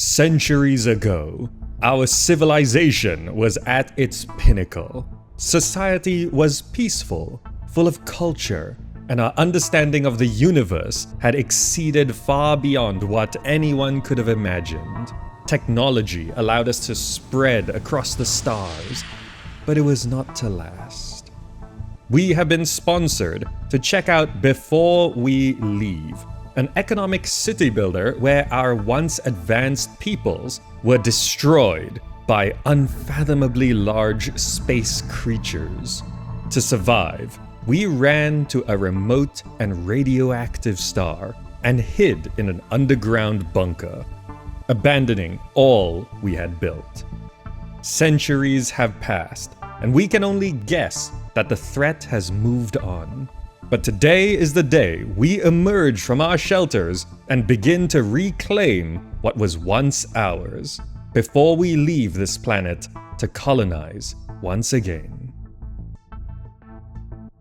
Centuries ago, our civilization was at its pinnacle. Society was peaceful, full of culture, and our understanding of the universe had exceeded far beyond what anyone could have imagined. Technology allowed us to spread across the stars, but it was not to last. We have been sponsored to check out Before We Leave, an economic city builder where our once advanced peoples were destroyed by unfathomably large space creatures. To survive, we ran to a remote and radioactive star and hid in an underground bunker, abandoning all we had built. Centuries have passed, and we can only guess that the threat has moved on. But today is the day we emerge from our shelters and begin to reclaim what was once ours, before we leave this planet to colonize once again.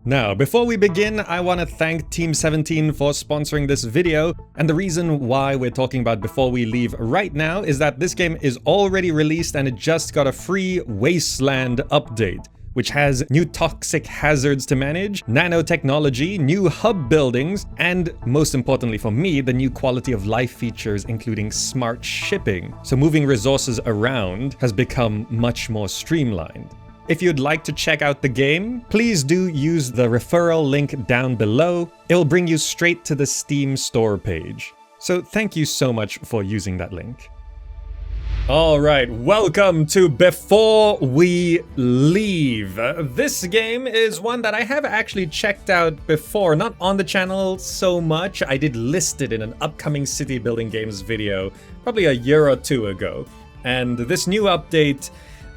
Now, before we begin, I want to thank Team 17 for sponsoring this video, and the reason why we're talking about Before We Leave right now is that this game is already released and it just got a free Wasteland update, which has new toxic hazards to manage, nanotechnology, new hub buildings, and most importantly for me, the new quality of life features including smart shipping. So moving resources around has become much more streamlined. If you'd like to check out the game, please do use the referral link down below. It'll bring you straight to the Steam store page. So thank you so much for using that link. Alright, welcome to Before We Leave. This game is one that I have actually checked out before, not on the channel so much. I did list it in an upcoming city building games video, probably a year or two ago. And this new update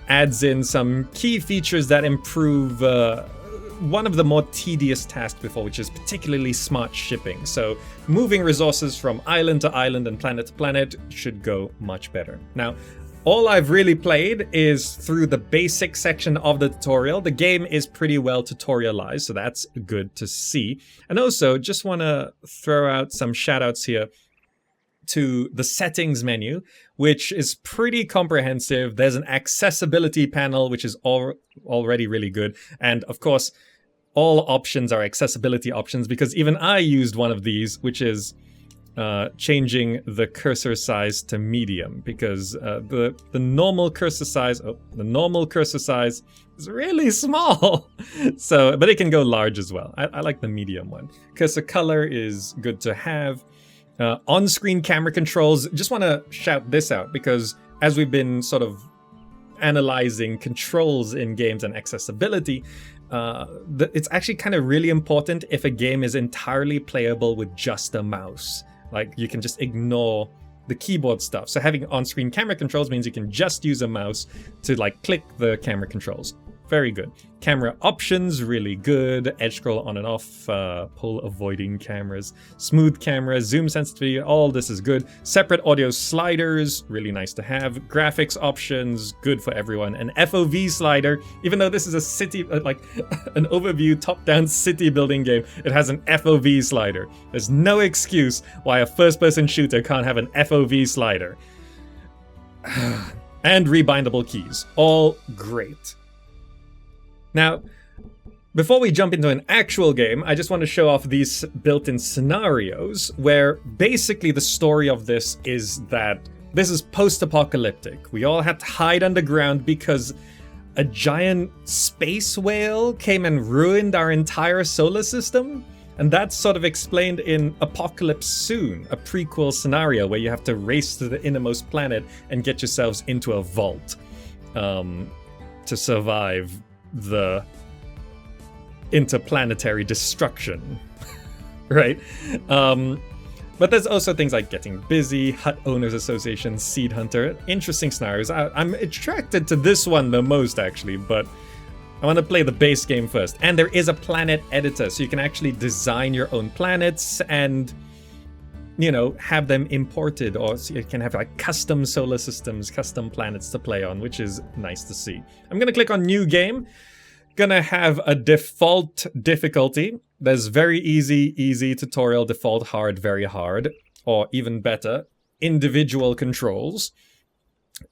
adds in some key features that improve one of the more tedious tasks before, which is particularly smart shipping. So moving resources from island to island and planet to planet should go much better. Now, all I've really played is through the basic section of the tutorial. The game is pretty well tutorialized, so that's good to see. And also, just want to throw out some shout-outs here to the settings menu, which is pretty comprehensive. There's an accessibility panel, which is already really good. And of course, all options are accessibility options, because even I used one of these, which is changing the cursor size to medium, because the normal cursor size is really small. So, but it can go large as well. I like the medium one. Cursor color is good to have. On-screen camera controls, just want to shout this out, because as we've been sort of analyzing controls in games and accessibility, it's actually kind of really important if a game is entirely playable with just a mouse. Like, you can just ignore the keyboard stuff. So having on-screen camera controls means you can just use a mouse to like click the camera controls. Very good. Camera options, really good. Edge scroll on and off, pull avoiding cameras, smooth camera, zoom sensitivity, all this is good. Separate audio sliders, really nice to have. Graphics options, good for everyone. An FOV slider, even though this is a city, like an overview top-down city building game, it has an FOV slider. There's no excuse why a first-person shooter can't have an FOV slider. And rebindable keys, all great. Now, before we jump into an actual game, I just want to show off these built-in scenarios where basically the story of this is that this is post-apocalyptic. We all had to hide underground because a giant space whale came and ruined our entire solar system. And that's sort of explained in Apocalypse Soon, a prequel scenario where you have to race to the innermost planet and get yourselves into a vault to survive the interplanetary destruction, right? But there's also things like Getting Busy, Hut Owners Association, Seed Hunter, interesting scenarios. I'm attracted to this one the most, actually, but I want to play the base game first. And there is a planet editor, so you can actually design your own planets and, you know, have them imported, or so you can have like custom solar systems, custom planets to play on, which is nice to see. I'm gonna click on New Game. Gonna have a default difficulty. There's very easy tutorial, default hard, very hard, or even better, individual controls.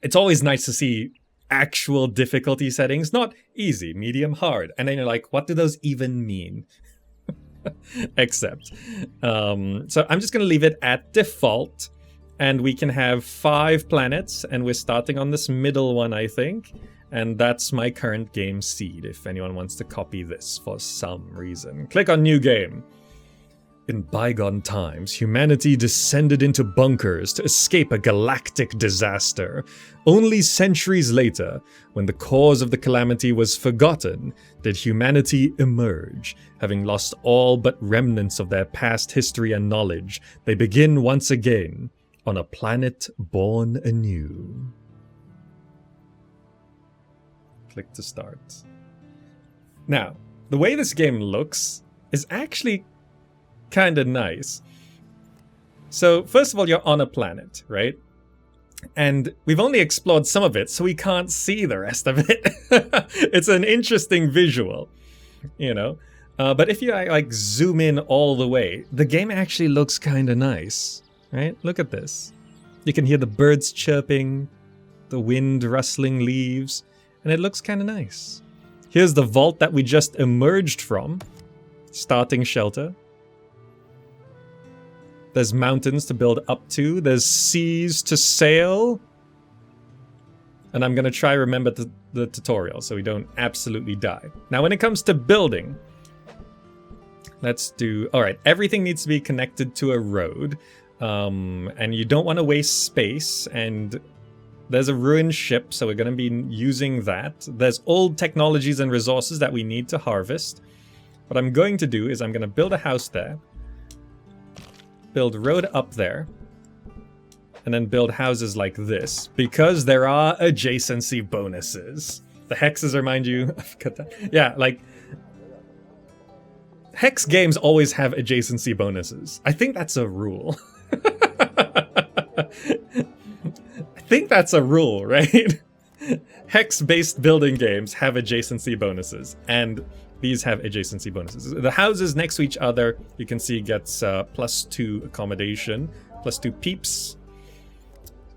It's always nice to see actual difficulty settings, not easy, medium, hard. And then you're like, what do those even mean? Accept. So I'm just going to leave it at default. And we can have 5 planets. And we're starting on this middle one, I think. And that's my current game seed, if anyone wants to copy this for some reason. Click on New Game. In bygone times, humanity descended into bunkers to escape a galactic disaster. Only centuries later, when the cause of the calamity was forgotten, did humanity emerge. Having lost all but remnants of their past history and knowledge, they begin once again on a planet born anew. Click to start. Now, the way this game looks is actually kind of nice. So first of all, you're on a planet, right? And we've only explored some of it, so we can't see the rest of it. It's an interesting visual, you know? But if you like zoom in all the way, the game actually looks kind of nice, right? Look at this. You can hear the birds chirping, the wind rustling leaves, and it looks kind of nice. Here's the vault that we just emerged from. Starting shelter. There's mountains to build up to. There's seas to sail. And I'm going to try remember the tutorial so we don't absolutely die. Now, when it comes to building, let's do... Alright, everything needs to be connected to a road. And you don't want to waste space. And there's a ruined ship, so we're going to be using that. There's old technologies and resources that we need to harvest. What I'm going to do is I'm going to build a house there. Build road up there, and then build houses like this, because there are adjacency bonuses. The hexes are, mind you, I've got that. Yeah, like, hex games always have adjacency bonuses. I think that's a rule. I think that's a rule, right? Hex-based building games have adjacency bonuses, and these have adjacency bonuses. The houses next to each other, you can see, gets +2 accommodation, +2 peeps,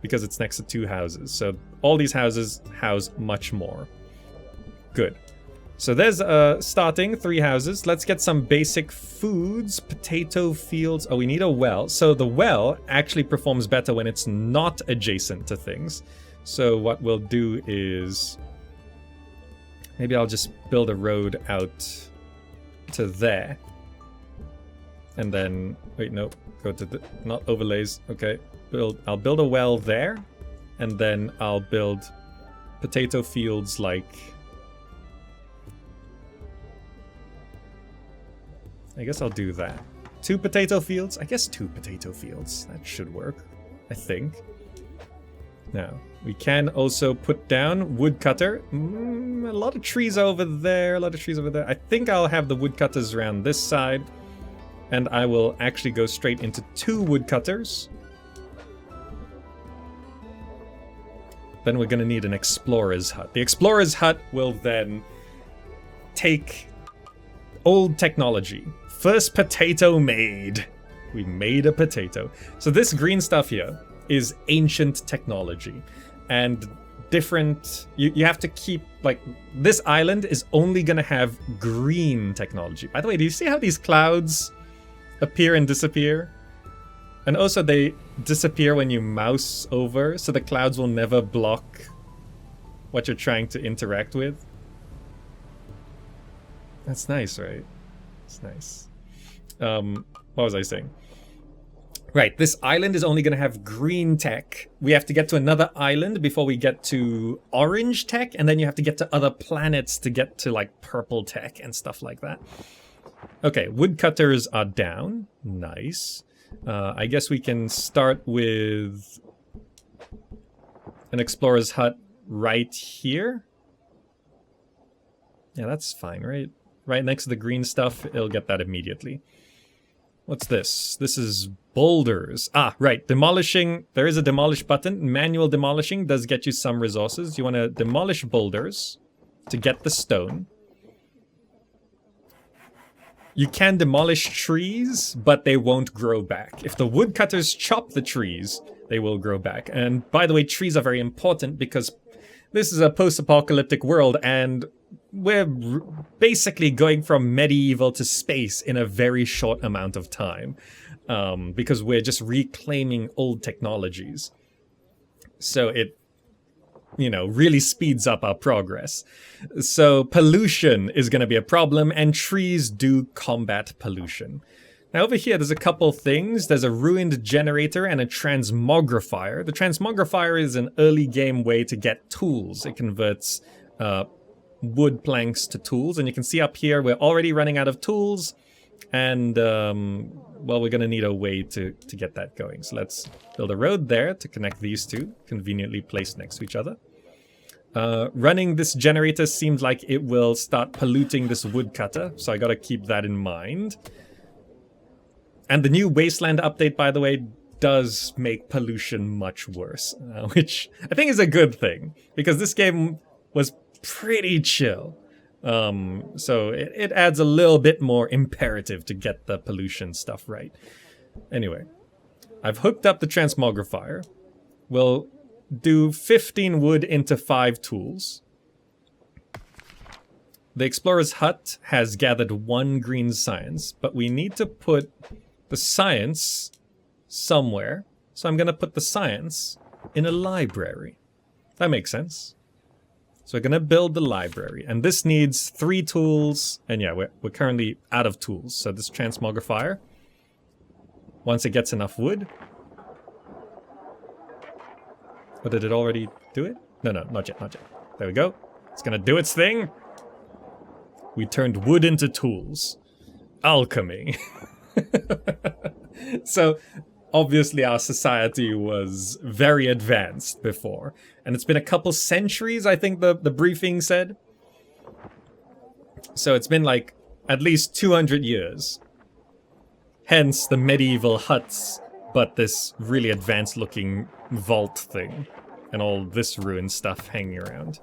because it's next to 2 houses. So all these houses house much more. Good. So there's starting 3 houses. Let's get some basic foods, potato fields. Oh, we need a well. So the well actually performs better when it's not adjacent to things. So what we'll do is... maybe I'll just build a road out to there. And then, wait, no, go to the, not overlays, okay. I'll build a well there, and then I'll build potato fields like... I guess I'll do that. 2 potato fields? I guess 2 potato fields. That should work, I think. Now, we can also put down woodcutter. A lot of trees over there, a lot of trees over there. I think I'll have the woodcutters around this side. And I will actually go straight into 2 woodcutters. Then we're going to need an explorer's hut. The explorer's hut will then take old technology. First potato made. We made a potato. So this green stuff here is ancient technology, and different, you have to keep, like, this island is only gonna have green technology. By the way, do you see how these clouds appear and disappear? And also they disappear when you mouse over, so the clouds will never block what you're trying to interact with. That's nice, right? It's nice. What was I saying? Right, this island is only going to have green tech. We have to get to another island before we get to orange tech, and then you have to get to other planets to get to, like, purple tech and stuff like that. Okay, woodcutters are down. Nice. I guess we can start with an explorer's hut right here. Yeah, that's fine, right? Right next to the green stuff, it'll get that immediately. What's this? This is boulders. Ah, right. Demolishing. There is a demolish button. Manual demolishing does get you some resources. You want to demolish boulders to get the stone. You can demolish trees, but they won't grow back. If the woodcutters chop the trees, they will grow back. And by the way, trees are very important because this is a post-apocalyptic world, and we're basically going from medieval to space in a very short amount of time, because we're just reclaiming old technologies. So it, you know, really speeds up our progress. So pollution is going to be a problem, and trees do combat pollution. Now over here, there's a couple things. There's a ruined generator and a transmogrifier. The transmogrifier is an early game way to get tools. It converts wood planks to tools. And you can see up here, we're already running out of tools. And, well, we're going to need a way to get that going. So let's build a road there to connect these two, conveniently placed next to each other. Running this generator seems like it will start polluting this woodcutter. So I got to keep that in mind. And the new Wasteland update, by the way, does make pollution much worse, which I think is a good thing, because this game was pretty chill. So it adds a little bit more imperative to get the pollution stuff right. Anyway, I've hooked up the transmogrifier. We'll do 15 wood into 5 tools. The explorer's hut has gathered 1 green science, but we need to put the science somewhere. So I'm going to put the science in a library. That makes sense. So we're going to build the library. And this needs 3 tools. And yeah, we're currently out of tools. So this transmogrifier, once it gets enough wood... Or did it already do it? No, not yet, not yet. There we go. It's going to do its thing. We turned wood into tools. Alchemy. So, obviously our society was very advanced before. And it's been a couple centuries, I think the briefing said. So it's been like at least 200 years. Hence the medieval huts, but this really advanced looking vault thing. And all this ruined stuff hanging around.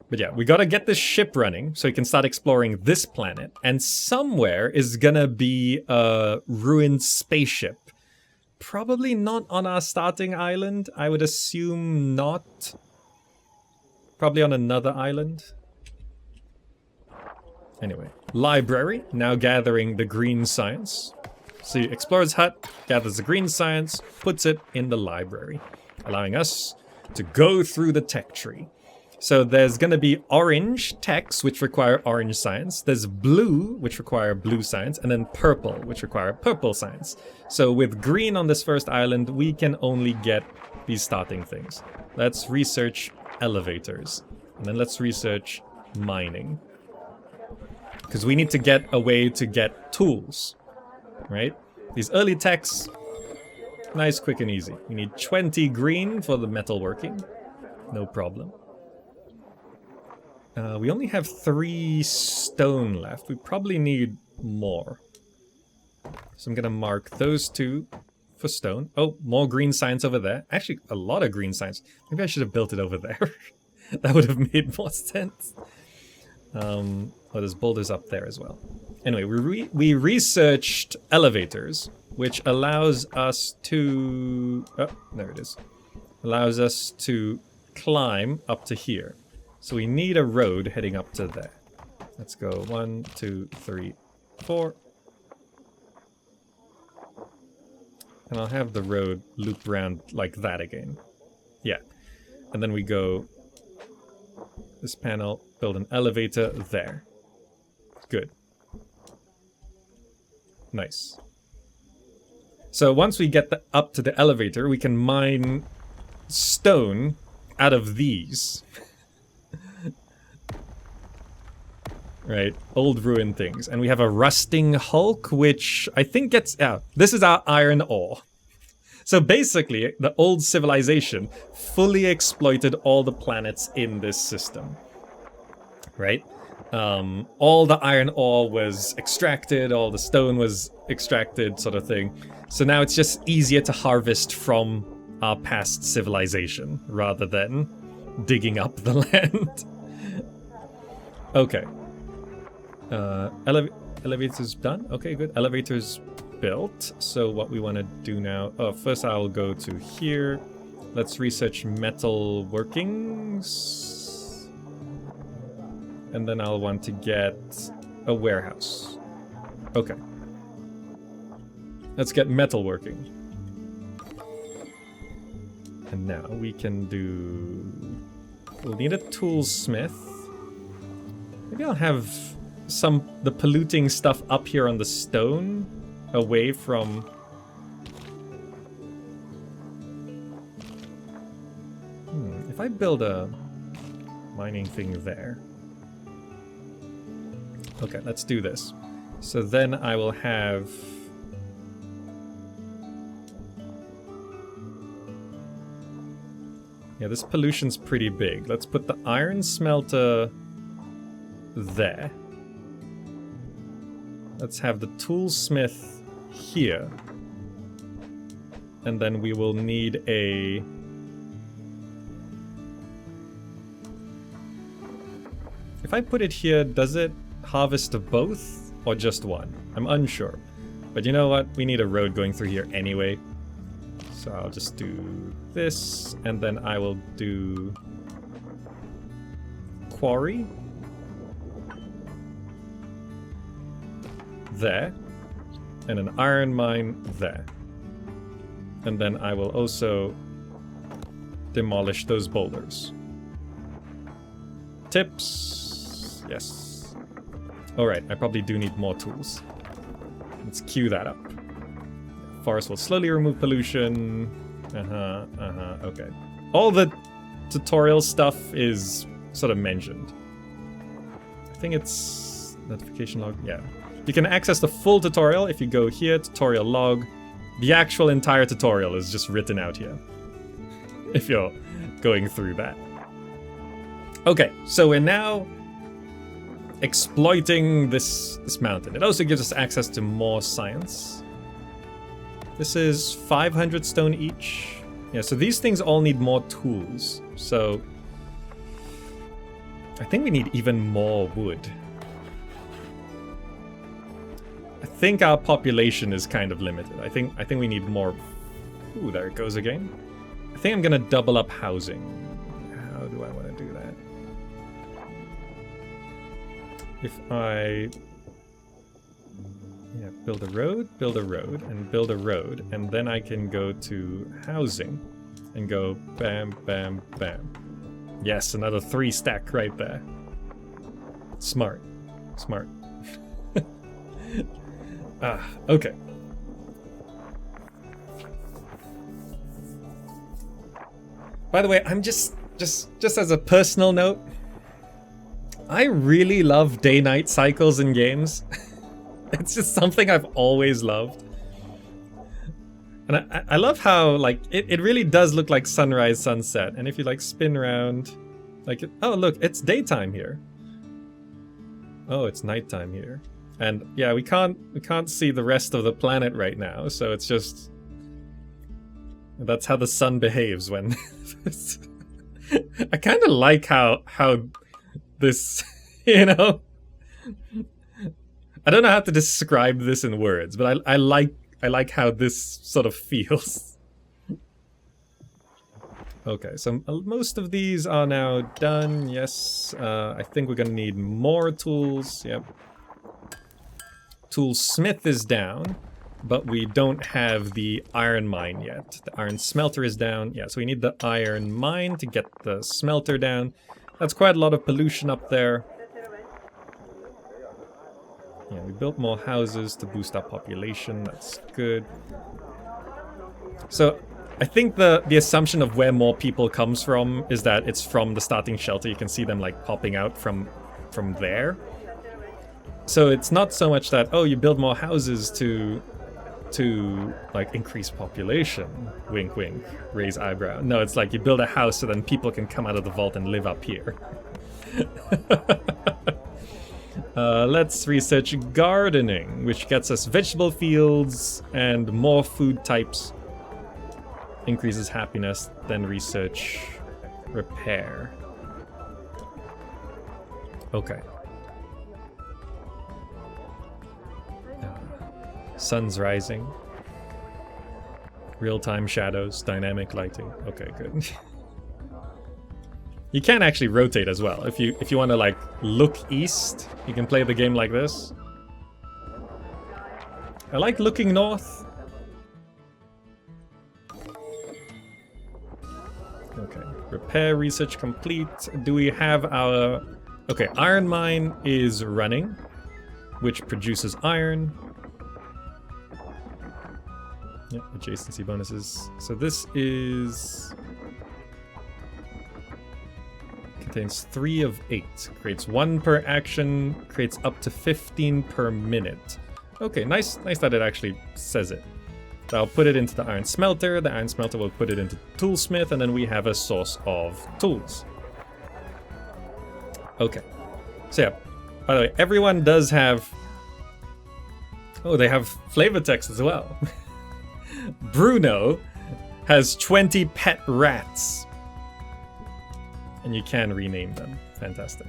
But yeah, we gotta get this ship running so we can start exploring this planet. And somewhere is gonna be a ruined spaceship. Probably not on our starting island. I would assume not. Probably on another island. Anyway, library, now gathering the green science. So explorer's hut gathers the green science, puts it in the library, allowing us to go through the tech tree. So there's going to be orange techs, which require orange science. There's blue, which require blue science. And then purple, which require purple science. So with green on this first island, we can only get these starting things. Let's research elevators. And then let's research mining. Because we need to get a way to get tools. Right? These early techs, nice, quick, and easy. We need 20 green for the metalworking. No problem. We only have 3 stone left. We probably need more. So I'm going to mark those 2 for stone. Oh, more green science over there. Actually, a lot of green science. Maybe I should have built it over there. That would have made more sense. Oh, there's boulders up there as well. Anyway, we researched elevators, which allows us to... Oh, there it is. Allows us to climb up to here. So we need a road heading up to there. Let's go 1, 2, 3, 4. And I'll have the road loop around like that again. Yeah. And then we go this panel, build an elevator there. Good. Nice. So once we get up to the elevator, we can mine stone out of these. Right, old ruined things. And we have a rusting hulk, which I think gets out. This is our iron ore. So basically, the old civilization fully exploited all the planets in this system. Right? All the iron ore was extracted, all the stone was extracted, sort of thing. So now it's just easier to harvest from our past civilization, rather than digging up the land. Okay. Elevator's done. Okay, good. Elevator's built. So what we want to do now... Oh, first I'll go to here. Let's research metal workings. And then I'll want to get a warehouse. Okay. Let's get metal working. And now we can do... We'll need a toolsmith. Maybe I'll have the polluting stuff up here on the stone, away from... If I build a mining thing there... Okay, let's do this. So then I will have... Yeah, this pollution's pretty big. Let's put the iron smelter there. Let's have the toolsmith here. And then we will need a... If I put it here, does it harvest both or just one? I'm unsure. But you know what? We need a road going through here anyway. So I'll just do this, and then I will do quarry. There. And an iron mine there. And then I will also demolish those boulders. Tips. Yes. Alright, I probably do need more tools. Let's queue that up. Forest will slowly remove pollution. Okay. All the tutorial stuff is sort of mentioned. I think it's notification log. Yeah. You can access the full tutorial if you go here, tutorial log. The actual entire tutorial is just written out here. If you're going through that. Okay, so we're now exploiting this mountain. It also gives us access to more science. This is 500 stone each. Yeah, so these things all need more tools. So I think we need even more wood. I think our population is kind of limited. I think we need more. Ooh, there it goes again. I think I'm gonna double up housing. How do I want to do that? If I build a road, and build a road, and then I can go to housing and go bam, bam, bam. Yes, another 3 stack right there. Smart. Smart. Okay. By the way, I'm just as a personal note, I really love day-night cycles in games. It's just something I've always loved. And I love how, like, it really does look like sunrise, sunset. And if you, like, spin around, like, oh, look, it's daytime here. Oh, it's nighttime here. And, yeah, we can't see the rest of the planet right now, so it's just... That's how the sun behaves when... I kind of like how this, you know... I don't know how to describe this in words, but I like how this sort of feels. Okay, so most of these are now done. Yes, I think we're gonna need more tools. Yep. Toolsmith is down, but we don't have the iron mine yet. The iron smelter is down. Yeah, so we need the iron mine to get the smelter down. That's quite a lot of pollution up there. Yeah, we built more houses to boost our population. That's good. So I think the assumption of where more people comes from is that it's from the starting shelter. You can see them like popping out from there. So it's not so much that, oh, you build more houses to like increase population. Wink, wink. Raise eyebrow. No, it's like you build a house so then people can come out of the vault and live up here. Let's research gardening, which gets us vegetable fields and more food types. Increases happiness, then research repair. Okay. Sun's rising. Real-time shadows, dynamic lighting. Okay, good. You can actually rotate as well. If you want to like look east, you can play the game like this. I like looking north. Okay, repair research complete. Do we have our... Okay, iron mine is running, which produces iron. Yep, adjacency bonuses. So this is... Contains 3 of 8. Creates 1 per action, creates up to 15 per minute. Okay, nice that it actually says it. So I'll put it into the iron smelter, the iron smelter will put it into toolsmith, and then we have a source of tools. Okay. So yeah, by the way, everyone does have... Oh, they have flavor text as well. Bruno has 20 pet rats. And you can rename them. Fantastic.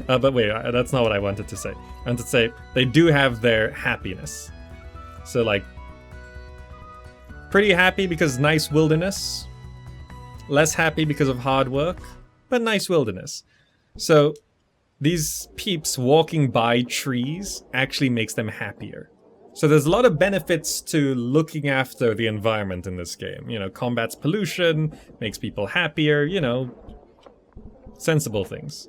But wait, that's not what I wanted to say. I wanted to say they do have their happiness. So like, pretty happy because nice wilderness. Less happy because of hard work, but nice wilderness. So these peeps walking by trees actually makes them happier. So there's a lot of benefits to looking after the environment in this game. You know, combats pollution, makes people happier, you know, sensible things.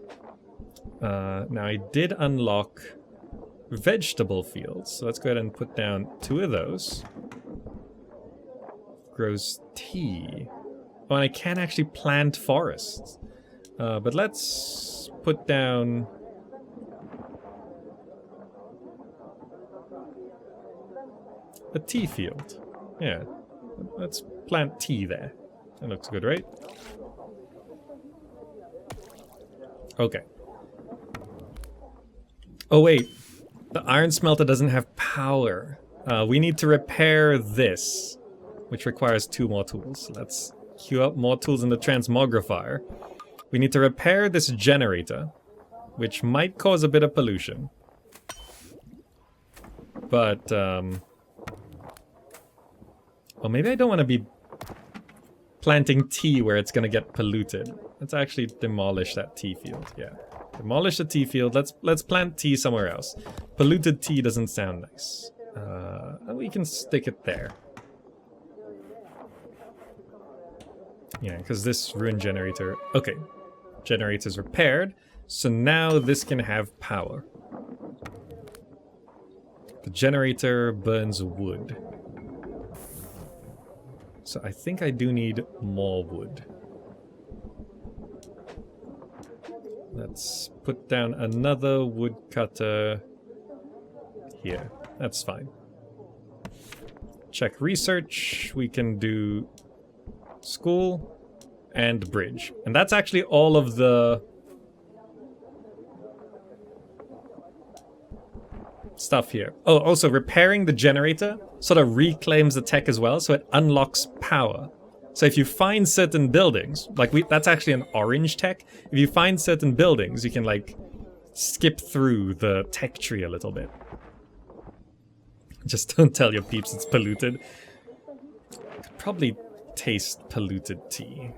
Now I did unlock vegetable fields, so let's go ahead and put down 2 of those. Grows tea. Oh, and I can actually plant forests. But let's put down... a tea field. Yeah. Let's plant tea there. That looks good, right? Okay. Oh, wait. The iron smelter doesn't have power. We need to repair this, which requires 2 more tools. Let's queue up more tools in the transmogrifier. We need to repair this generator, which might cause a bit of pollution. But, well, maybe I don't want to be planting tea where it's going to get polluted. Let's actually demolish that tea field. Yeah. Demolish the tea field. Let's plant tea somewhere else. Polluted tea doesn't sound nice. We can stick it there. Yeah, because this ruined generator... Okay. Generator's repaired. So now this can have power. The generator burns wood. So I think I do need more wood. Let's put down another woodcutter here. That's fine. Check research. We can do school and bridge. And that's actually all of the stuff here. Oh, also repairing the generator sort of reclaims the tech as well, so it unlocks power. So if you find certain buildings, like that's actually an orange tech. If you find certain buildings, you can like skip through the tech tree a little bit. Just don't tell your peeps it's polluted. Could probably taste polluted tea.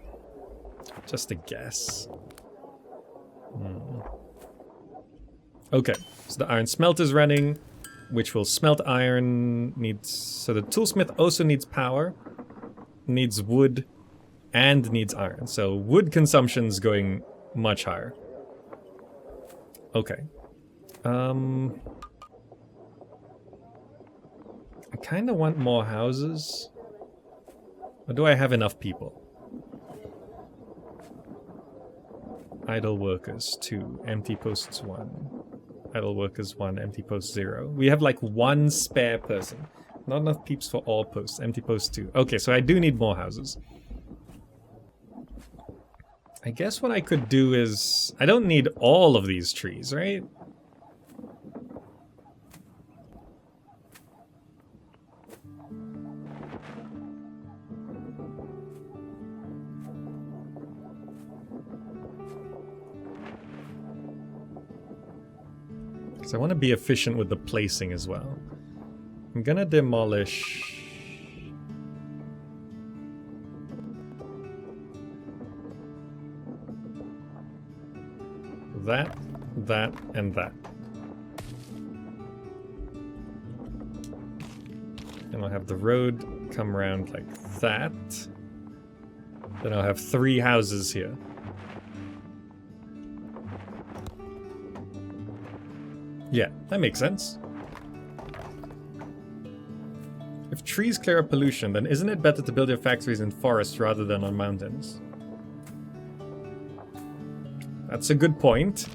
Just a guess. Okay, so the iron smelter's running, which will smelt iron. So the toolsmith also needs power, needs wood, and needs iron. So wood consumption's going much higher. Okay. I kind of want more houses. Or do I have enough people? Idle workers 2, empty posts 1. Idle workers 1, empty post 0. We have like 1 spare person. Not enough peeps for all posts. Empty post 2. Okay, so I do need more houses. I guess what I could do is... I don't need all of these trees, right? Because I want to be efficient with the placing as well. I'm gonna demolish... that, that, and that. And I'll have the road come around like that. Then I'll have 3 houses here. Yeah, that makes sense. If trees clear up pollution, then isn't it better to build your factories in forests rather than on mountains? That's a good point.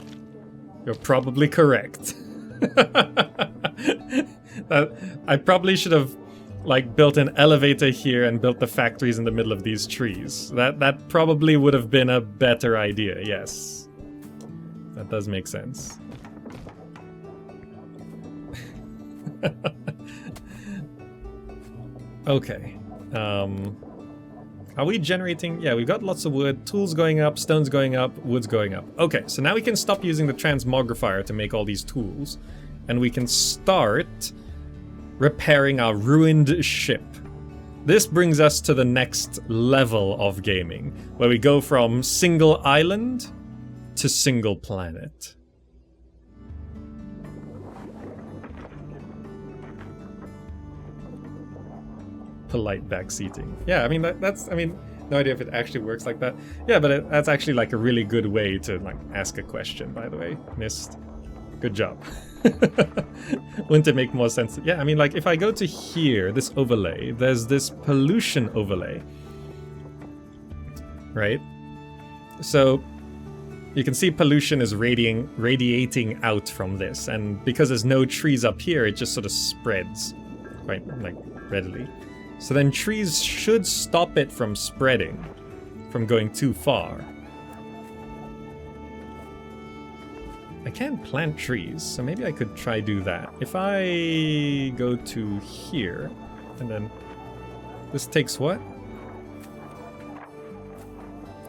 You're probably correct. I probably should have like built an elevator here and built the factories in the middle of these trees. That probably would have been a better idea, yes. That does make sense. Okay. Are we generating? Yeah, we've got lots of wood, tools going up, stones going up, wood's going up. Okay, so now we can stop using the transmogrifier to make all these tools, and we can start repairing our ruined ship. This brings us to the next level of gaming, where we go from single island to single planet. Polite backseating. Yeah, I mean, that's, I mean, no idea if it actually works like that. Yeah, but that's actually like a really good way to like ask a question, by the way. Missed. Good job. Wouldn't it make more sense? Yeah, I mean, like if I go to here, this overlay, there's this pollution overlay, right? So you can see pollution is radiating out from this, and because there's no trees up here, it just sort of spreads quite like readily. So then trees should stop it from spreading, from going too far. I can't plant trees, so maybe I could try do that. If I go to here, and then this takes what?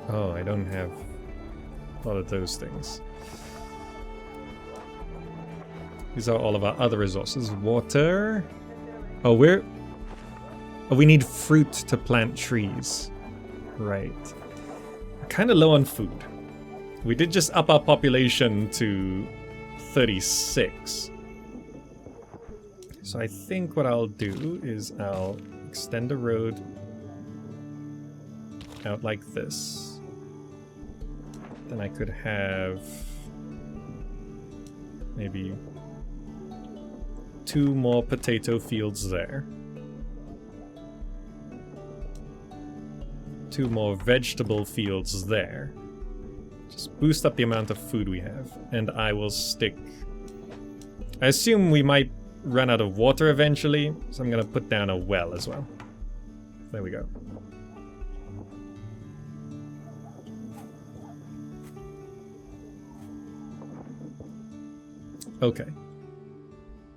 Oh, I don't have a lot of those things. These are all of our other resources. Water. Oh, we need fruit to plant trees. Right. We're kind of low on food. We did just up our population to 36. So I think what I'll do is I'll extend the road out like this. Then I could have maybe 2 more potato fields there. 2 more vegetable fields there. Just boost up the amount of food we have. And I will stick... I assume we might run out of water eventually, so I'm going to put down a well as well. There we go. Okay.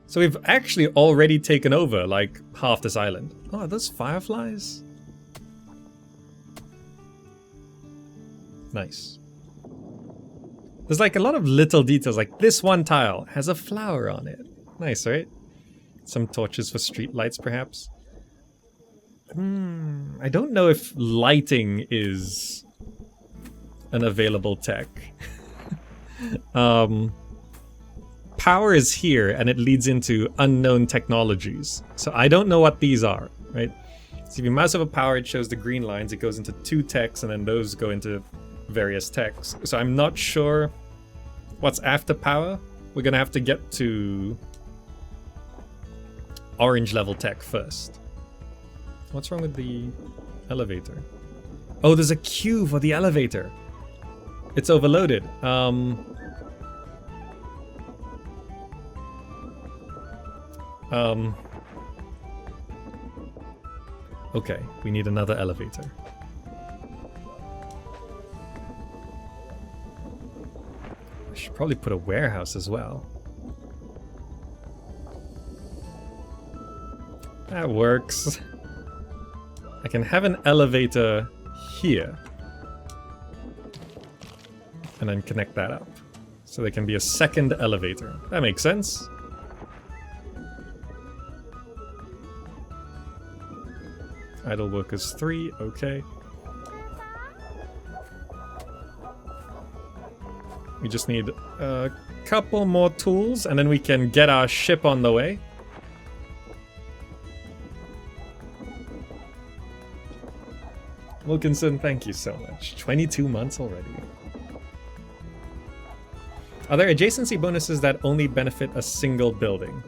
So we've actually already taken over, like, half this island. Oh, are those fireflies? Nice. There's like a lot of little details, like this one tile has a flower on it. Nice, right? Some torches for street lights, perhaps. I don't know if lighting is an available tech. Power is here, and it leads into unknown technologies. So I don't know what these are, right? So if you mouse over power, it shows the green lines. It goes into 2 techs, and then those go into various techs. So I'm not sure what's after power. We're gonna have to get to orange level tech first. What's wrong with the elevator? Oh, there's a queue for the elevator. It's overloaded. Okay, we need another elevator. I should probably put a warehouse as well. That works. I can have an elevator here. And then connect that up. So there can be a second elevator. That makes sense. Idle workers 3, okay. We just need a couple more tools and then we can get our ship on the way. Wilkinson, thank you so much. 22 months already. Are there adjacency bonuses that only benefit a single building?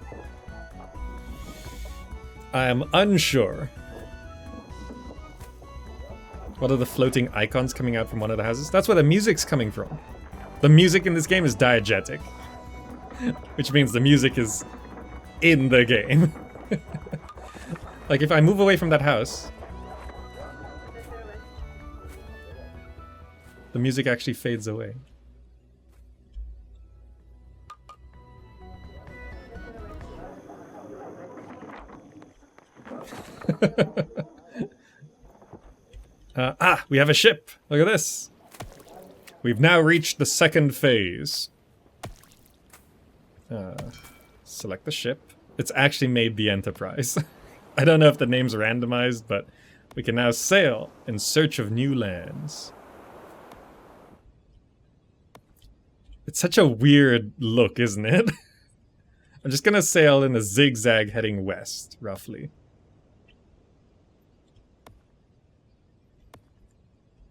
I am unsure. What are the floating icons coming out from one of the houses? That's where the music's coming from. The music in this game is diegetic, which means the music is in the game. Like if I move away from that house, the music actually fades away. We have a ship. Look at this. We've now reached the second phase. Select the ship. It's actually made the Enterprise. I don't know if the name's randomized, but we can now sail in search of new lands. It's such a weird look, isn't it? I'm just gonna sail in a zigzag heading west, roughly.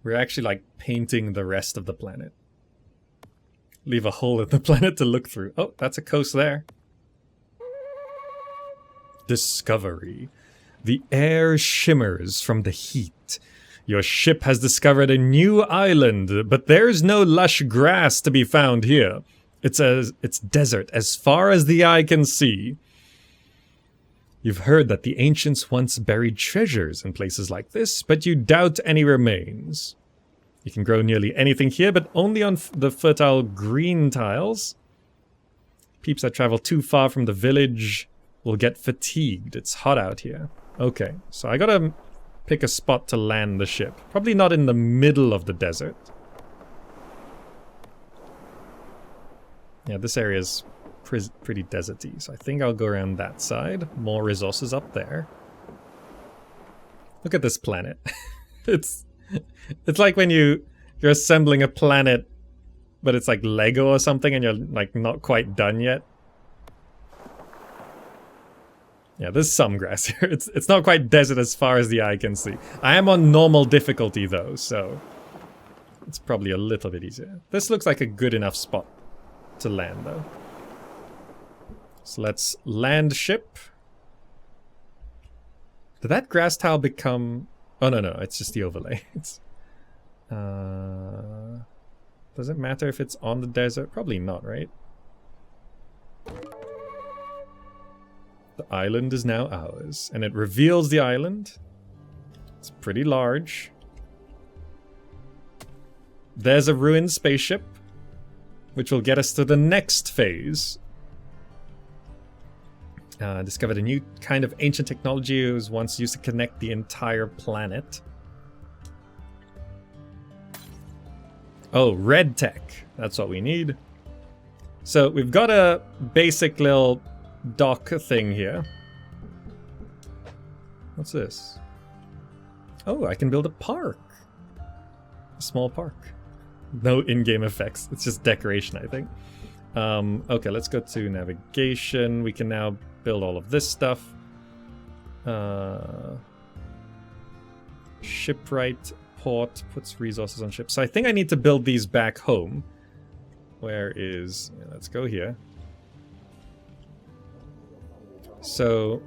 We're actually like painting the rest of the planet. Leave a hole in the planet to look through. Oh, that's a coast there. Discovery. The air shimmers from the heat. Your ship has discovered a new island, but there's no lush grass to be found here. It's desert as far as the eye can see. You've heard that the ancients once buried treasures in places like this, but you doubt any remains. You can grow nearly anything here, but only on the fertile green tiles. Peeps that travel too far from the village will get fatigued. It's hot out here. Okay, so I gotta pick a spot to land the ship. Probably not in the middle of the desert. Yeah, this area's pretty deserty, so I think I'll go around that side. More resources up there. Look at this planet. It's like when you're assembling a planet, but it's like Lego or something, and you're like not quite done yet. Yeah, there's some grass here. It's not quite desert as far as the eye can see. I am on normal difficulty though, so it's probably a little bit easier. This looks like a good enough spot to land though. So let's land ship. Did that grass tile become... Oh, no, it's just the overlay. It's... Does it matter if it's on the desert? Probably not, right? The island is now ours. And it reveals the island. It's pretty large. There's a ruined spaceship, which will get us to the next phase. Discovered a new kind of ancient technology. It was once used to connect the entire planet. Oh, red tech. That's what we need. So we've got a basic little dock thing here. What's this? Oh, I can build a park. A small park. No in-game effects. It's just decoration, I think. Okay, let's go to navigation. We can now build all of this stuff. Shipwright port puts resources on ships. So I think I need to build these back home. Where is... Yeah, let's go here. So...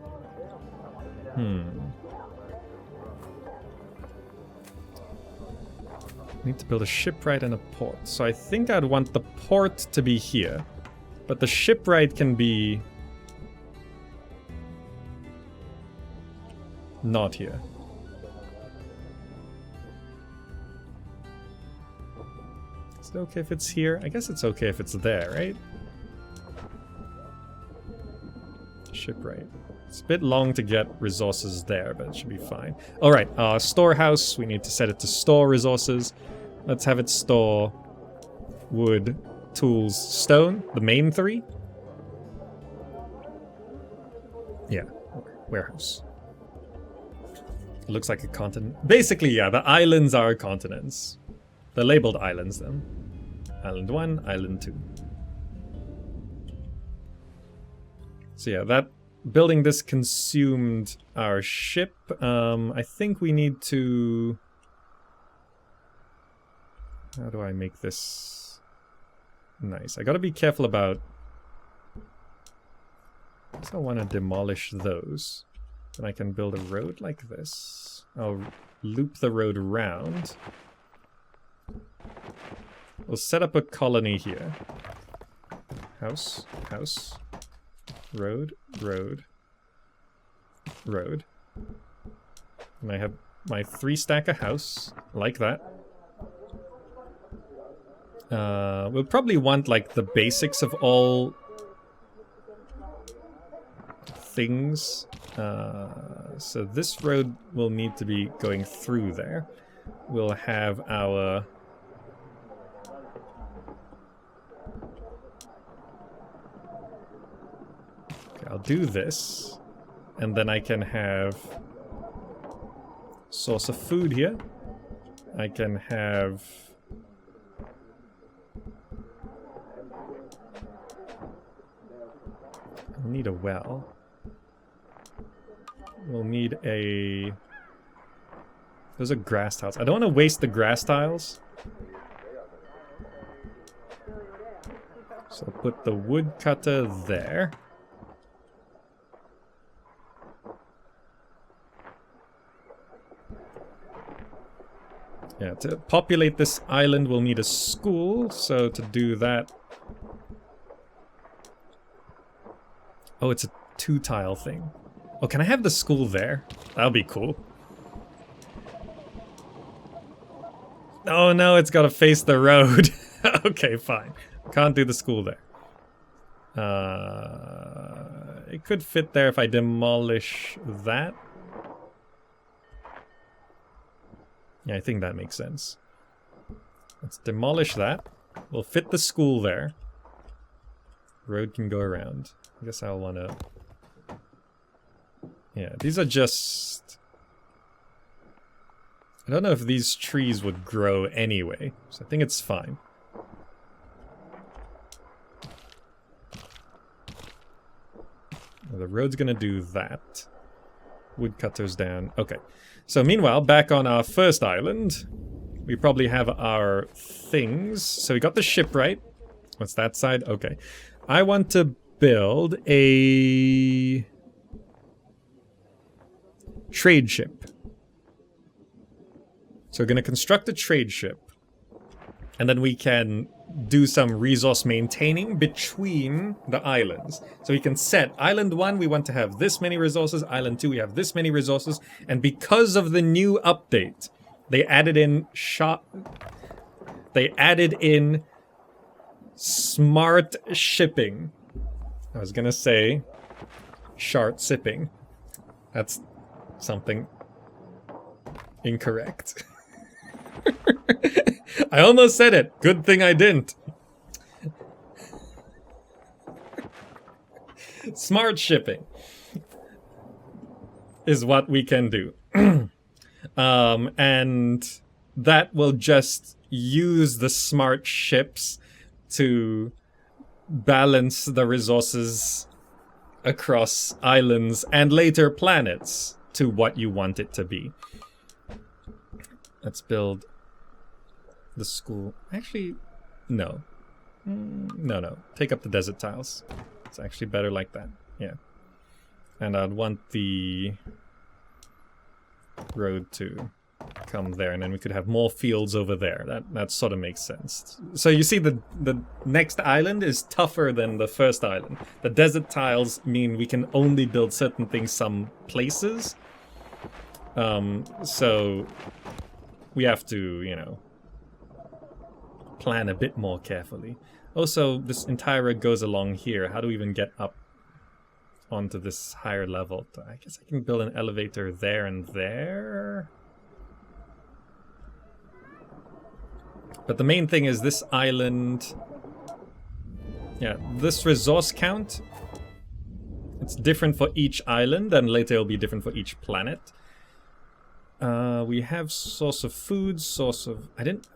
Need to build a shipwright and a port. So I think I'd want the port to be here. But the shipwright can be... not here. Is it okay if it's here? I guess it's okay if it's there, right? Shipwright. It's a bit long to get resources there, but it should be fine. Alright, storehouse. We need to set it to store resources. Let's have it store wood, tools, stone. The main three? Yeah. Warehouse. looks like a continent. Basically, yeah, the islands are continents. They're labeled islands then. Island 1, Island 2. So yeah, that building this consumed our ship. I think we need to... How do I make this nice? I gotta be careful about... I guess I want to demolish those. Then I can build a road like this. I'll loop the road around. We'll set up a colony here. House, house, road, road, road. And I have my 3-stacker house, like that. We'll probably want like the basics of all things. So this road will need to be going through there. We'll have our... Okay, I'll do this. And then I can have source of food here. I can have... I'll need a well. We'll need a... There's a grass tiles. I don't want to waste the grass tiles. So I'll put the woodcutter there. Yeah, to populate this island we'll need a school, so to do that... Oh, it's a 2-tile thing. Oh, can I have the school there? That'll be cool. Oh no, it's gotta face the road. Okay, fine. Can't do the school there. It could fit there if I demolish that. Yeah, I think that makes sense. Let's demolish that. We'll fit the school there. Road can go around. I guess I'll want to... Yeah, these are just... I don't know if these trees would grow anyway, so I think it's fine. The road's gonna do that. Woodcutter's down. Okay. So meanwhile, back on our first island, we probably have our things. So we got the ship right. What's that side? Okay. I want to build a trade ship. So we're going to construct a trade ship. And then we can do some resource maintaining between the islands. So we can set Island 1, we want to have this many resources. Island 2, we have this many resources. And because of the new update, they added in smart shipping. I was gonna say shart sipping. That's something incorrect. I almost said it. Good thing I didn't. Smart shipping is what we can do. And that will just use the smart ships to balance the resources across islands and later planets to what you want it to be. Let's build the school. Actually, no. No. Take up the desert tiles. It's actually better like that. Yeah. And I'd want the road to come there, and then we could have more fields over there. That sort of makes sense. So you see the next island is tougher than the first island. The desert tiles mean we can only build certain things some places. So we have to, you know, plan a bit more carefully. Also, this entire road goes along here. How do we even get up onto this higher level? I guess I can build an elevator there and there. But the main thing is this island... Yeah, this resource count, it's different for each island, and later it'll be different for each planet. We have source of food, source of...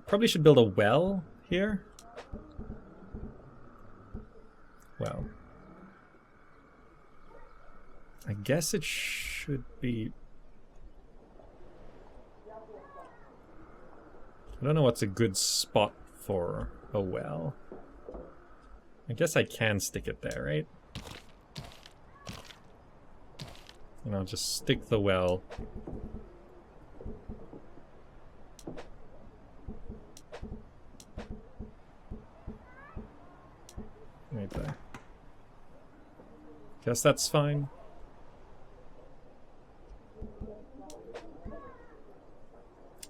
Probably should build a well here. Well. I guess it should be... I don't know what's a good spot for a well. I guess I can stick it there, right? And I'll just stick the well right there. Guess that's fine.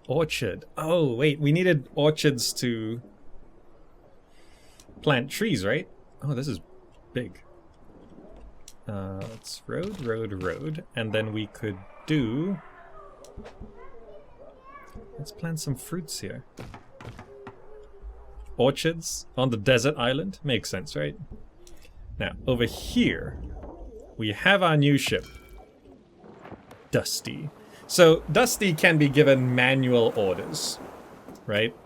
Orchard. Oh, wait, we needed orchards to plant trees, right? Oh, this is big. Let's road. And then we could do... Let's plant some fruits here. Orchards on the desert island. Makes sense, right? Now, over here, we have our new ship. Dusty. So, Dusty can be given manual orders, right?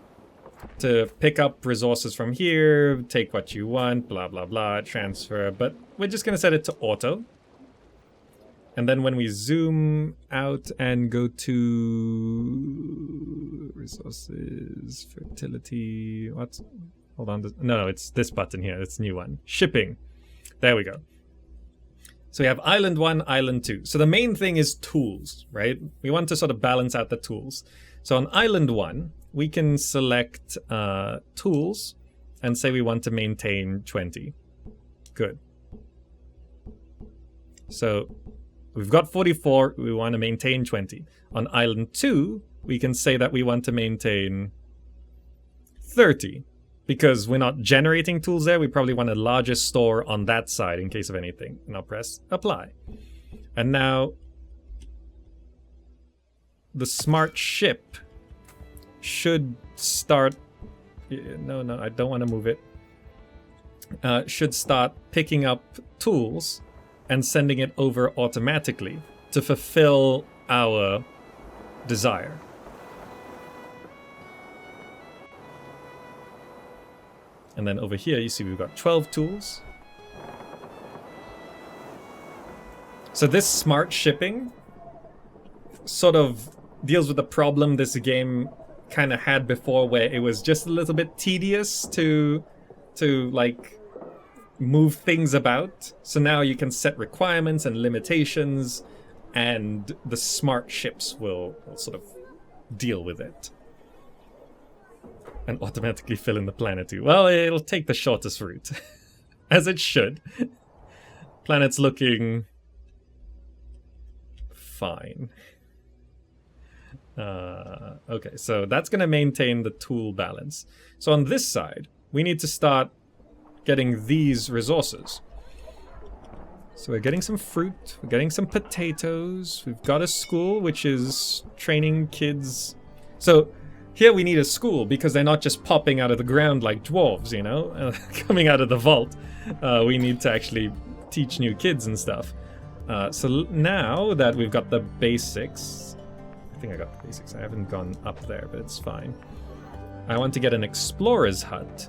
To pick up resources from here, take what you want, blah, blah, blah, transfer. But we're just going to set it to auto. And then when we zoom out and go to resources, fertility, what? Hold on. No, it's this button here. It's a new one. Shipping. There we go. So we have Island 1, Island 2. So the main thing is tools, right? We want to sort of balance out the tools. So on Island 1, we can select tools and say we want to maintain 20. Good. So we've got 44, we want to maintain 20. On Island 2, we can say that we want to maintain 30. Because we're not generating tools there, we probably want a larger store on that side in case of anything. And I'll press apply. And now the smart ship should start... No, I don't want to move it. Should start picking up tools and sending it over automatically to fulfill our desire. And then over here, you see we've got 12 tools. So this smart shipping sort of deals with the problem this game kind of had before, where it was just a little bit tedious to like move things about. So now you can set requirements and limitations, and the smart ships will sort of deal with it. And automatically fill in the planet too. Well, it'll take the shortest route. As it should. Planet's looking... fine. Okay, so that's going to maintain the tool balance. So on this side, we need to start getting these resources. So we're getting some fruit, we're getting some potatoes, we've got a school which is training kids. So here we need a school because they're not just popping out of the ground like dwarves, you know, coming out of the vault. We need to actually teach new kids and stuff. So now that we've got the basics, I think I got the basics. I haven't gone up there, but it's fine. I want to get an explorer's hut.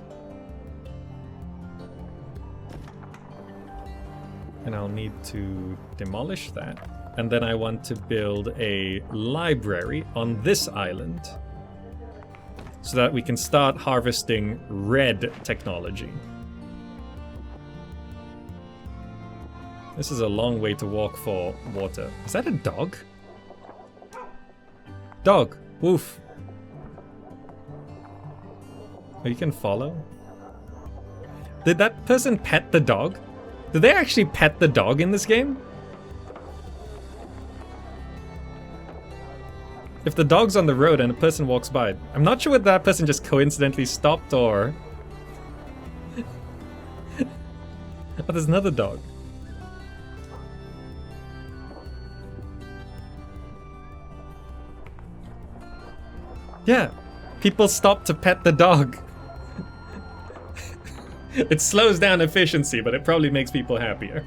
And I'll need to demolish that. And then I want to build a library on this island so that we can start harvesting red technology. This is a long way to walk for water. Is that a dog? Dog! Woof! Oh, you can follow? Did that person pet the dog? Did they actually pet the dog in this game? If the dog's on the road and a person walks by, I'm not sure whether that person just coincidentally stopped or... Oh, there's another dog. Yeah, people stop to pet the dog. It slows down efficiency, but it probably makes people happier.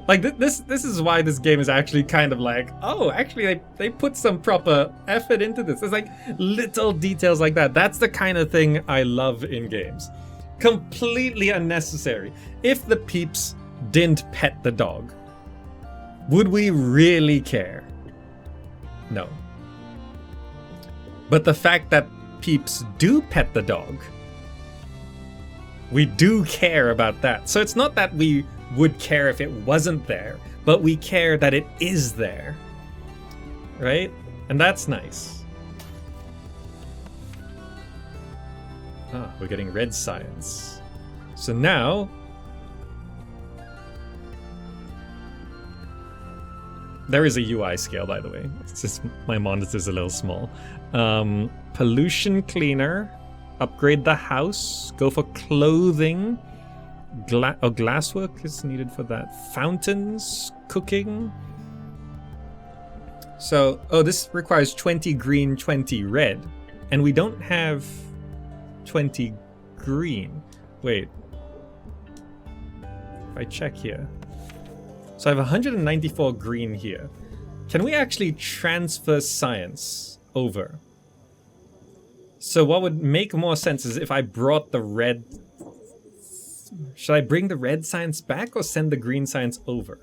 Like this is why this game is actually kind of like, oh, actually they put some proper effort into this. There's like little details like that. That's the kind of thing I love in games. Completely unnecessary. If the peeps didn't pet the dog, would we really care? No. But the fact that peeps do pet the dog, we do care about that. So it's not that we would care if it wasn't there, but we care that it is there. Right? And that's nice. Ah, we're getting red science. So now there is a UI scale, by the way. It's just my monitor's a little small. Pollution cleaner. Upgrade the house. Go for clothing. Glasswork is needed for that. Fountains. Cooking. So, this requires 20 green, 20 red. And we don't have 20 green. Wait. If I check here. So I have 194 green here. Can we actually transfer science over? So what would make more sense is if I brought the red... Should I bring the red science back or send the green science over?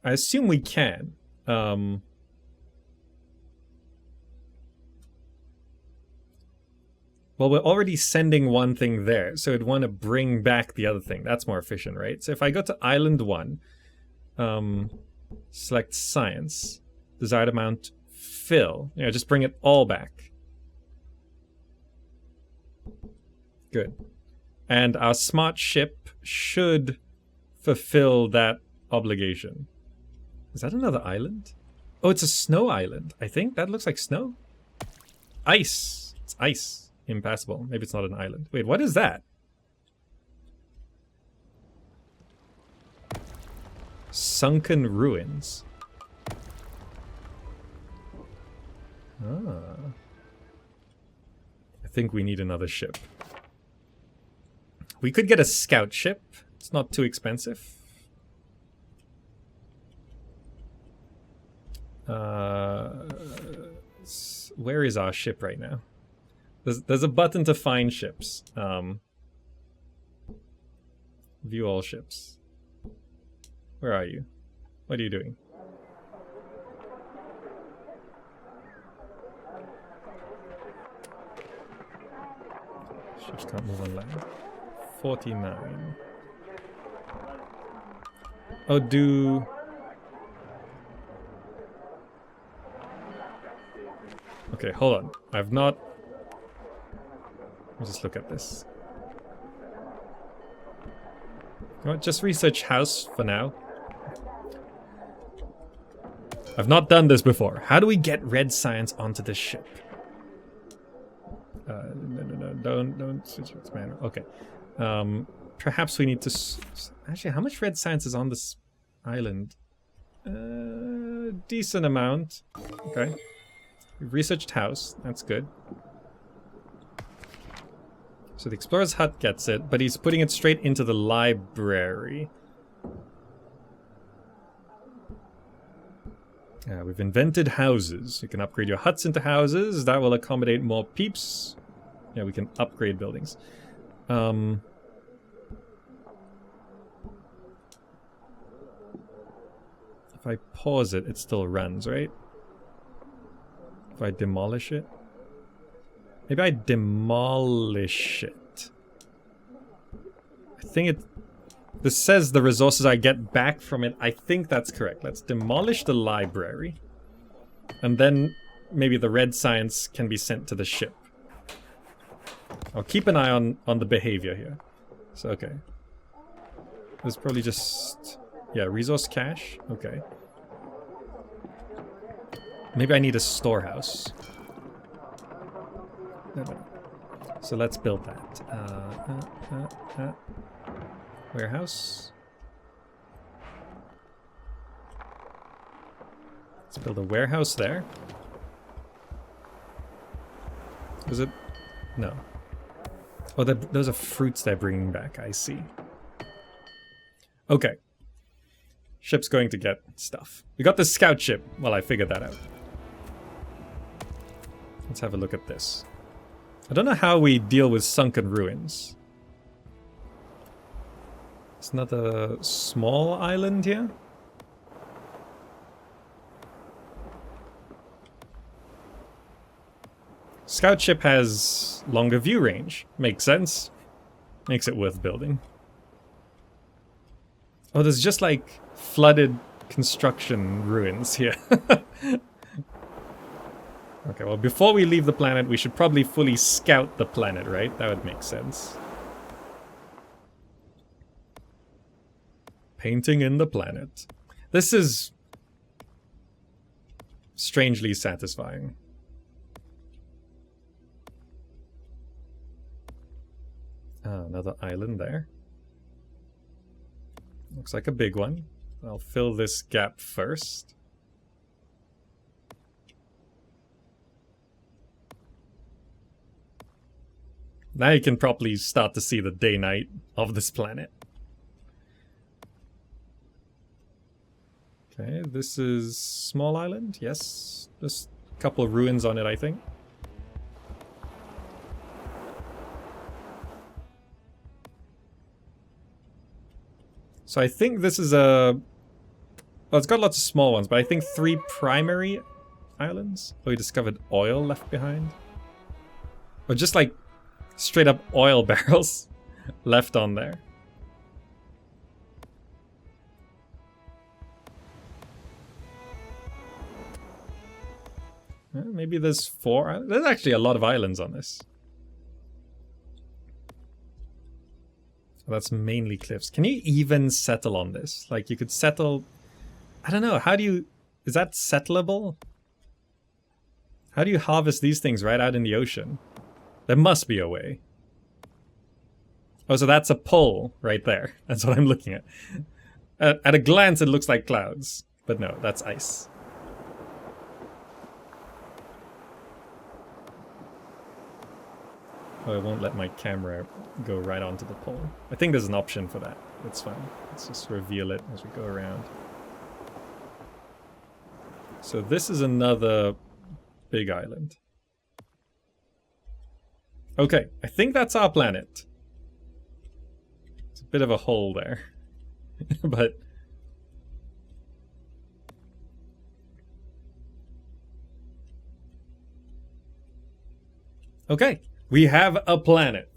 I assume we can. Well, we're already sending one thing there, so I'd want to bring back the other thing. That's more efficient, right? So if I go to Island 1, select Science, desired amount, fill. You know, just bring it all back. Good. And our smart ship should fulfill that obligation. Is that another island? Oh, it's a snow island, I think. That looks like snow. Ice. It's ice. Impassable. Maybe it's not an island. Wait, what is that? Sunken ruins. Ah. I think we need another ship. We could get a scout ship. It's not too expensive. Where is our ship right now? There's a button to find ships. View all ships. Where are you? What are you doing? Ships can't move on land. 49. Oh, do... Okay, hold on. I've not... Let's just look at this. You know what, just research house for now. I've not done this before. How do we get red science onto this ship? No, don't switch it, man. Okay. Perhaps we need to... Actually, how much red science is on this island? Decent amount. Okay. We've researched house. That's good. So the explorer's hut gets it, but he's putting it straight into the library. We've invented houses. You can upgrade your huts into houses. That will accommodate more peeps. Yeah, we can upgrade buildings. If I pause it, it still runs, right? If I demolish it? Maybe I demolish it. I think it... This says the resources I get back from it. I think that's correct. Let's demolish the library. And then maybe the red science can be sent to the ship. I'll keep an eye on the behavior here. So, okay. There's probably just... Yeah, resource cache. Okay. Maybe I need a storehouse. No. So let's build that. Warehouse. Let's build a warehouse there. Was it? No. Oh, those are fruits they're bringing back. I see. Okay. Ship's going to get stuff. We got the scout ship. Well, I figured that out. Let's have a look at this. I don't know how we deal with sunken ruins. It's not a small island here. Scout ship has longer view range. Makes sense. Makes it worth building. Oh, there's just like flooded construction ruins here. Okay, well, before we leave the planet, we should probably fully scout the planet, right? That would make sense. Painting in the planet. This is strangely satisfying. Oh, another island there. Looks like a big one. I'll fill this gap first. Now you can probably start to see the day-night of this planet. Okay, this is small island, yes. Just a couple of ruins on it, I think. So I think this is a... Well, it's got lots of small ones, but I think 3 primary islands. Oh, we discovered oil left behind. Or just like straight up oil barrels left on there. Maybe there's 4 islands. There's actually a lot of islands on this. That's mainly cliffs. Can you even settle on this? Like, you could settle... I don't know, how do you... Is that settleable? How do you harvest these things right out in the ocean? There must be a way. Oh, so that's a pole right there. That's what I'm looking at. At a glance, it looks like clouds. But no, that's ice. Oh, it won't let my camera go right onto the pole. I think there's an option for that. That's fine. Let's just reveal it as we go around. So this is another big island. Okay, I think that's our planet. It's a bit of a hole there. But... okay. We have a planet.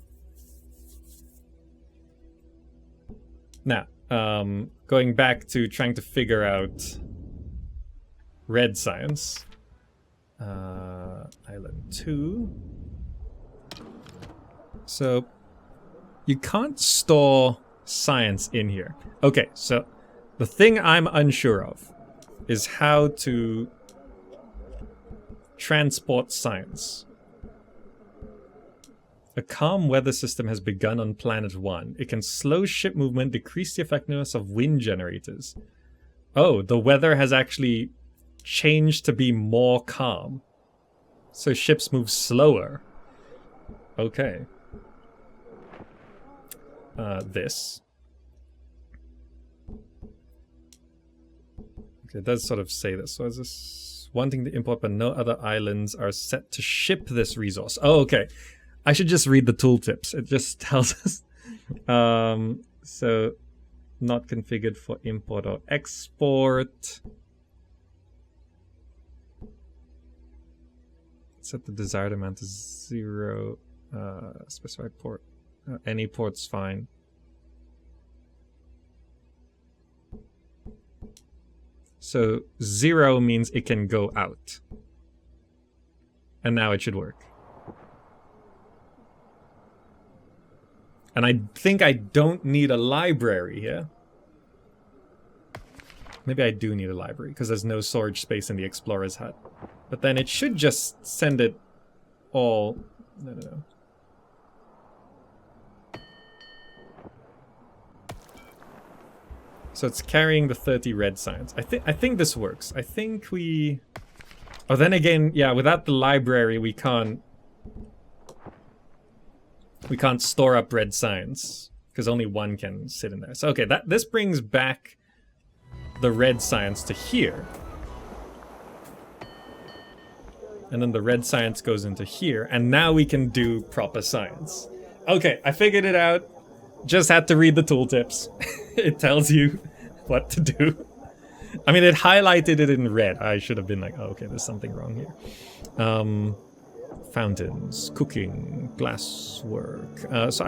Now, going back to trying to figure out red science. Island 2. So, you can't store science in here. Okay, so the thing I'm unsure of is how to transport science. A calm weather system has begun on Planet 1. It can slow ship movement, decrease the effectiveness of wind generators. Oh, the weather has actually changed to be more calm. So ships move slower. Okay. This. Okay, it does sort of say this. So is this wanting to import, but no other islands are set to ship this resource. Oh, okay. I should just read the tooltips. It just tells us. So, not configured for import or export. Set the desired amount to 0. Specify port. Any port's fine. So 0 means it can go out. And now it should work. And I think I don't need a library here. Maybe I do need a library, because there's no storage space in the Explorer's hut. But then it should just send it all... No. So it's carrying the 30 red science. I think this works. I think we... Oh, then again, yeah, without the library, we can't store up red science. because only one can sit in there. So okay, this brings back the red science to here. And then the red science goes into here, and now we can do proper science. Okay, I figured it out. Just had to read the tooltips. It tells you what to do. I mean, it highlighted it in red. I should have been like, oh, okay, there's something wrong here. Fountains, cooking, glasswork. So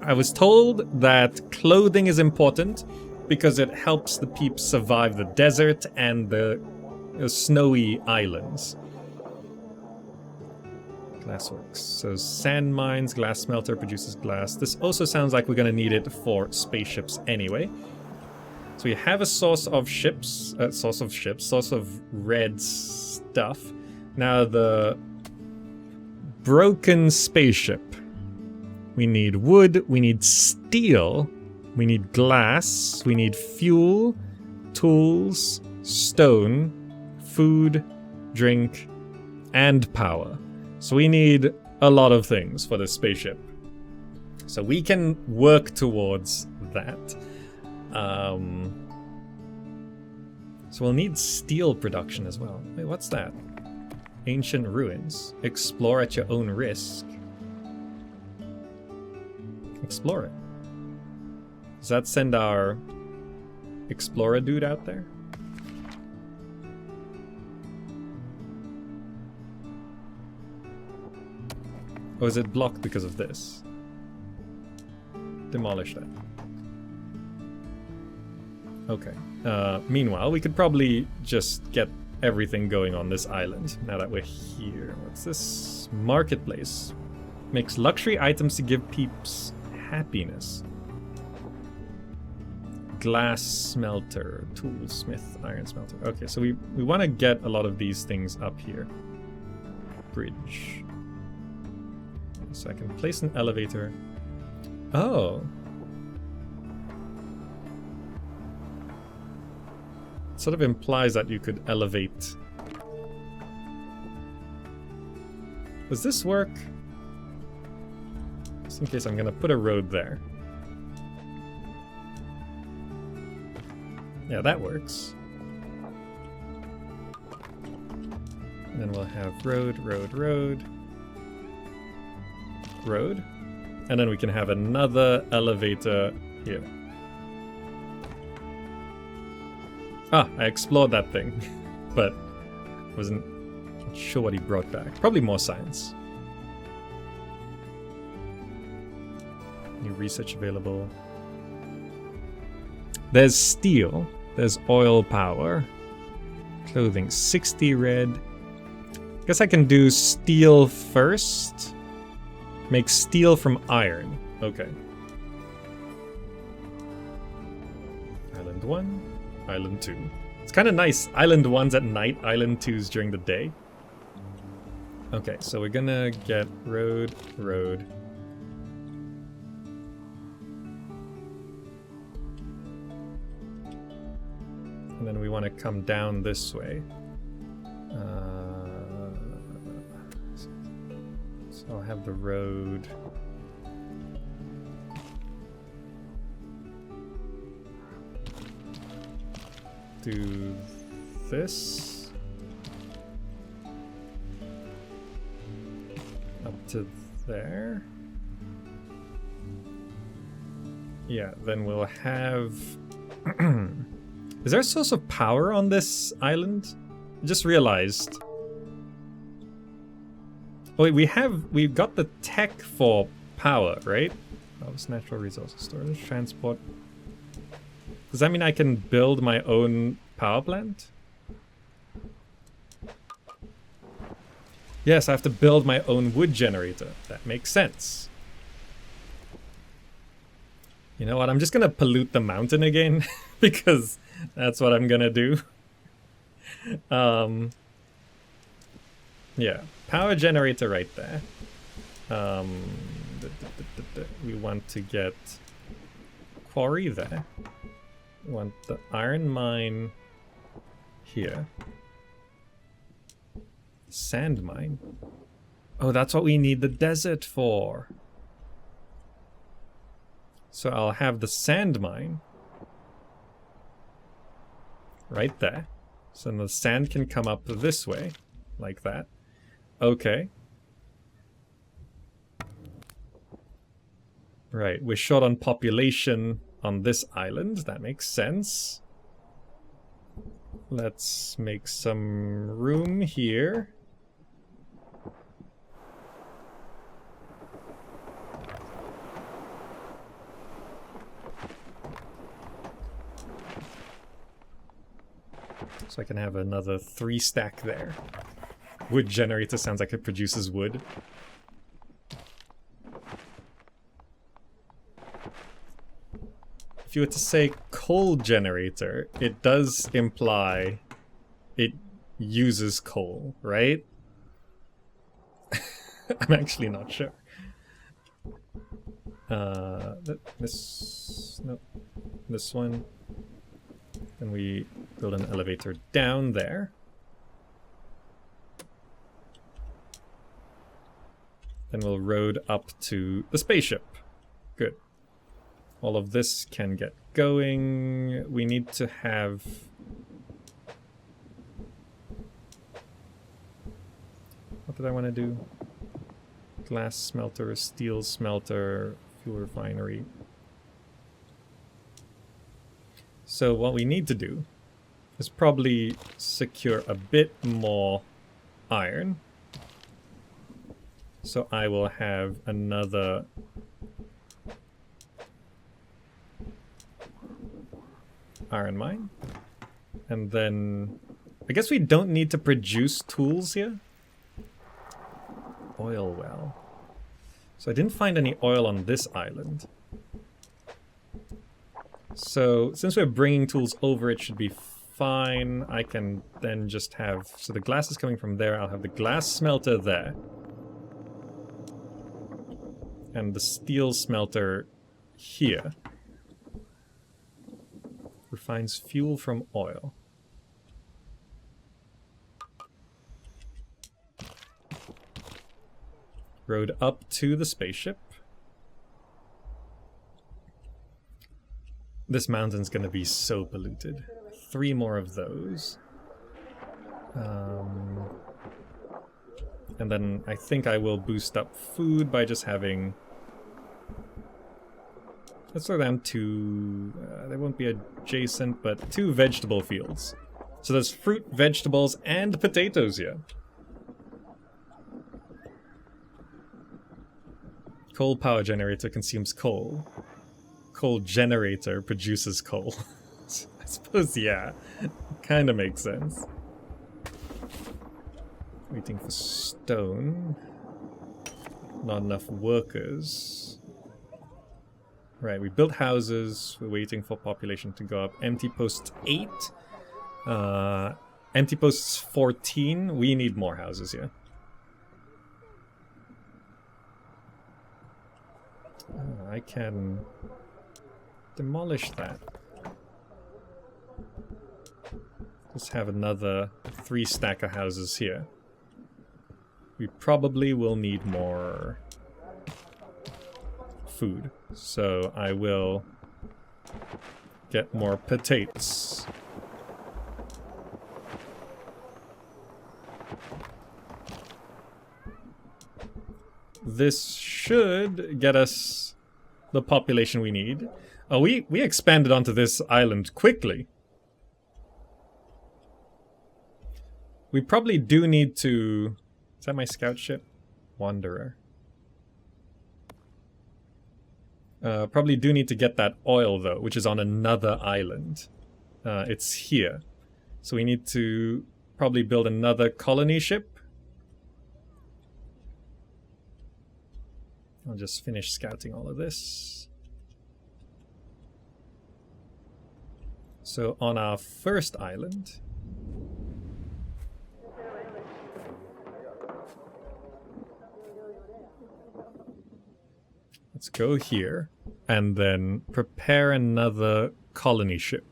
I was told that clothing is important because it helps the peeps survive the desert and the snowy islands. Glassworks. So sand mines, glass smelter produces glass. This also sounds like we're going to need it for spaceships anyway. So we have a source of red stuff. Now the broken spaceship. We need wood, we need steel, we need glass, we need fuel, tools, stone, food, drink, and power. So we need a lot of things for this spaceship. So we can work towards that. So we'll need steel production as well. Wait, what's that? Ancient ruins. Explore at your own risk. Explore it. Does that send our explorer dude out there? Or is it blocked because of this? Demolish that. Okay. Meanwhile, we could probably just get everything going on this island now that we're here. What's this? Marketplace. Makes luxury items to give peeps happiness. Glass smelter, toolsmith, iron smelter. Okay, so we want to get a lot of these things up here. Bridge. So I can place an elevator. Oh. It sort of implies that you could elevate. Does this work? Just in case, I'm gonna put a road there. Yeah, that works. And then we'll have road, road, road. Road, and then we can have another elevator here. Ah, I explored that thing, but wasn't sure what he brought back. Probably more science. New research available. There's steel. There's oil power. Clothing, 60 red. Guess I can do steel first. Make steel from iron. Okay. Island 1, Island 2. It's kind of nice. Island 1's at night, Island 2's during the day. Okay, so we're gonna get road, road. And then we want to come down this way. So I'll have the road. Do this. Up to there. Yeah, then we'll have... Is there a source of power on this island? I just realized. Oh wait, we've got the tech for power, right? Oh, it's natural resources, storage, transport. Does that mean I can build my own power plant? Yes, I have to build my own wood generator. That makes sense. You know what? I'm just gonna pollute the mountain again because that's what I'm gonna do. Yeah, power generator right there. We want to get quarry there. We want the iron mine here. Sand mine. Oh, that's what we need the desert for. So I'll have the sand mine right there. So the sand can come up this way, like that. Okay. Right, we're short on population on this island. That makes sense. Let's make some room here. So I can have another 3 stack there. Wood generator sounds like it produces wood. If you were to say coal generator, it does imply it uses coal, right? I'm actually not sure. This one. Then we build an elevator down there. Then we'll road up to the spaceship. Good. All of this can get going. We need to have... What did I want to do? Glass smelter, steel smelter, fuel refinery. So what we need to do is probably secure a bit more iron. So I will have another iron mine. And then I guess we don't need to produce tools here. Oil well. So I didn't find any oil on this island. So since we're bringing tools over, it should be fine. I can then just have... So the glass is coming from there. I'll have the glass smelter there. And the steel smelter here. Refines fuel from oil. Road up to the spaceship. This mountain's gonna be so polluted. 3 more of those. And then I think I will boost up food by just having... Let's throw down 2... they won't be adjacent, but 2 vegetable fields. So there's fruit, vegetables, and potatoes here. Coal power generator consumes coal. Coal generator produces coal. I suppose, yeah. Kinda makes sense. Waiting for stone. Not enough workers. Right, we built houses. We're waiting for population to go up. Empty posts 8. Empty posts 14. We need more houses here. I can demolish that. Just have another 3 stack of houses here. We probably will need more food, so I will get more potatoes. This should get us the population we need. Oh, we expanded onto this island quickly. We probably do need to... Is that my scout ship? Wanderer. Probably do need to get that oil, though, which is on another island. It's here. So we need to probably build another colony ship. I'll just finish scouting all of this. So on our first island... Let's go here, and then prepare another colony ship.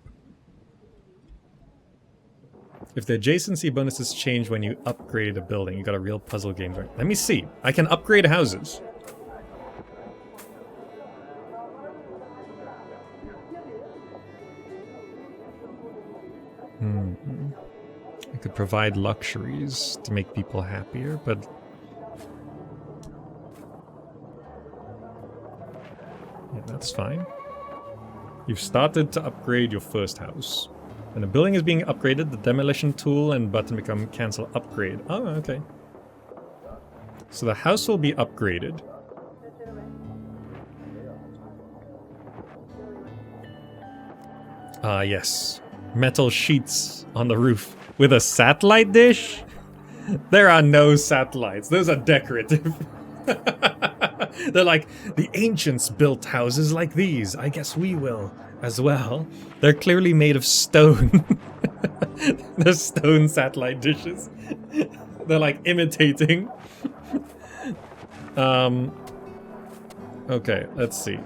If the adjacency bonuses change when you upgrade a building, you got a real puzzle game going. Let me see. I can upgrade houses. I could provide luxuries to make people happier, but... yeah, that's fine. You've started to upgrade your first house. When a building is being upgraded, the demolition tool and button become cancel upgrade. Oh, okay. So the house will be upgraded. Ah, yes. Metal sheets on the roof with a satellite dish? There are no satellites. Those are decorative. They're like, the ancients built houses like these. I guess we will as well. They're clearly made of stone. They're stone satellite dishes. They're like imitating. Okay, let's see.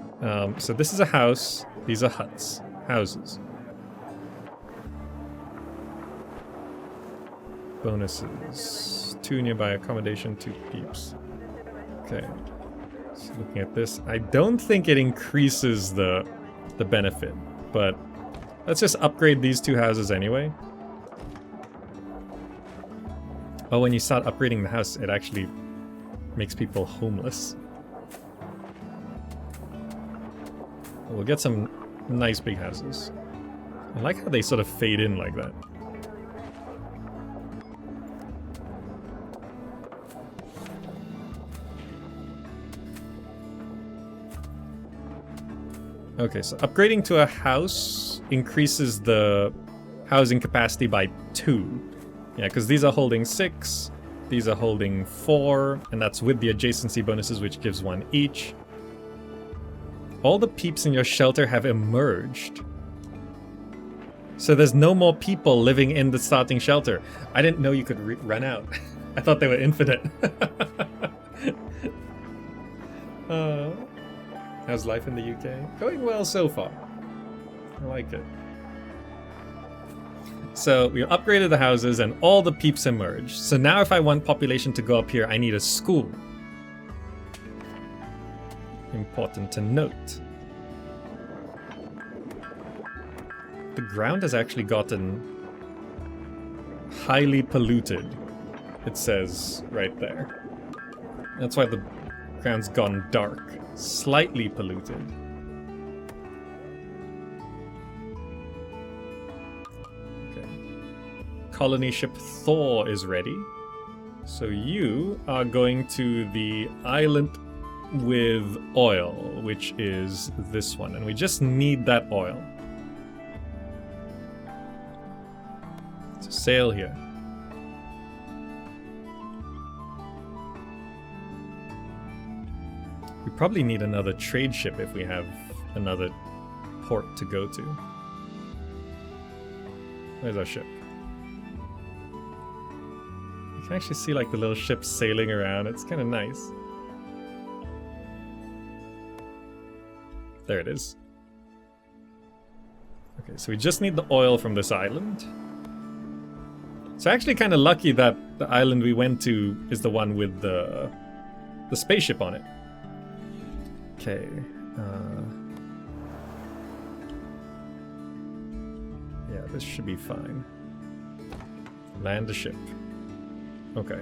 So this is a house. These are huts. Houses. Bonuses. 2 nearby accommodation, 2 peeps. Okay. So looking at this, I don't think it increases the benefit, but let's just upgrade these 2 houses anyway. Oh, when you start upgrading the house, it actually makes people homeless. We'll get some nice big houses. I like how they sort of fade in like that. Okay, so upgrading to a house increases the housing capacity by 2. Yeah, because these are holding 6, these are holding 4, and that's with the adjacency bonuses, which gives 1 each. All the peeps in your shelter have emerged. So there's no more people living in the starting shelter. I didn't know you could run out. I thought they were infinite. How's life in the UK? Going well so far. I like it. So we upgraded the houses and all the peeps emerged. So now if I want population to go up here, I need a school. Important to note. The ground has actually gotten highly polluted. It says right there. That's why the ground's gone dark. Slightly polluted. Okay. Colony ship Thor is ready. So you are going to the island with oil, which is this one. And we just need that oil. So sail here. We probably need another trade ship if we have another port to go to. Where's our ship? You can actually see like the little ships sailing around. It's kind of nice. There it is. Okay, so we just need the oil from this island. So actually kind of lucky that the island we went to is the one with the spaceship on it. Okay. Yeah, this should be fine. Land the ship. Okay.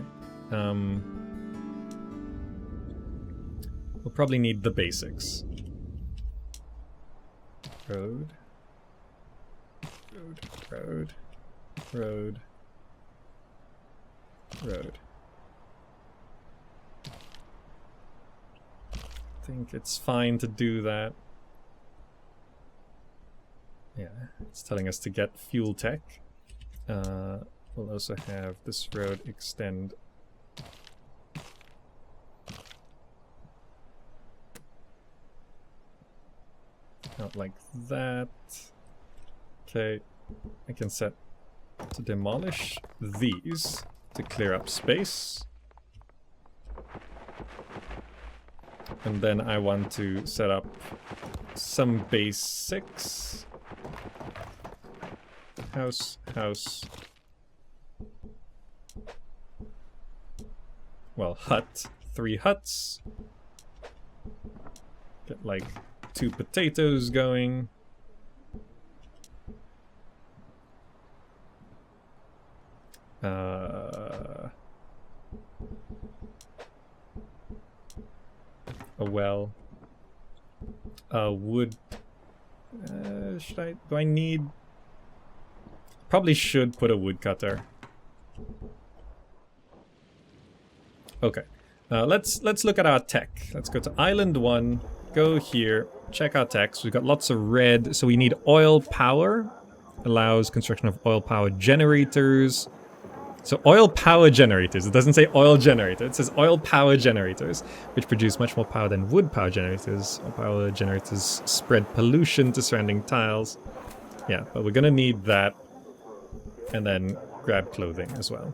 We'll probably need the basics. Road. Road. Road. Road. I think it's fine to do that. Yeah, it's telling us to get fuel tech. We'll also have this road extend. Out like that. Okay, I can set to demolish these to clear up space. And then I want to set up some basics. House, house. Well, hut. 3 huts. Get like 2 potatoes going. A well. Wood. Do I need... Probably should put a woodcutter. Okay. Let's look at our tech. Let's go to Island 1, go here, check our techs. We've got lots of red, so we need oil power. Allows construction of oil power generators. So oil power generators, it doesn't say oil generator, it says oil power generators, which produce much more power than wood power generators. Oil power generators spread pollution to surrounding tiles. Yeah, but we're gonna need that. And then grab clothing as well.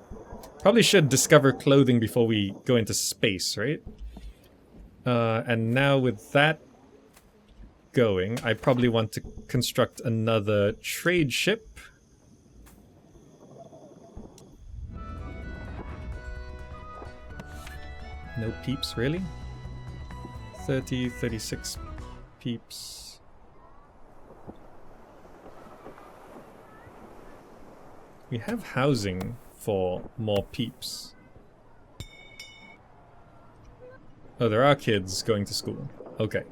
Probably should discover clothing before we go into space, right? And now with that going, I probably want to construct another trade ship. No peeps, really? 30, 36 peeps. We have housing for more peeps. Oh, there are kids going to school. Okay.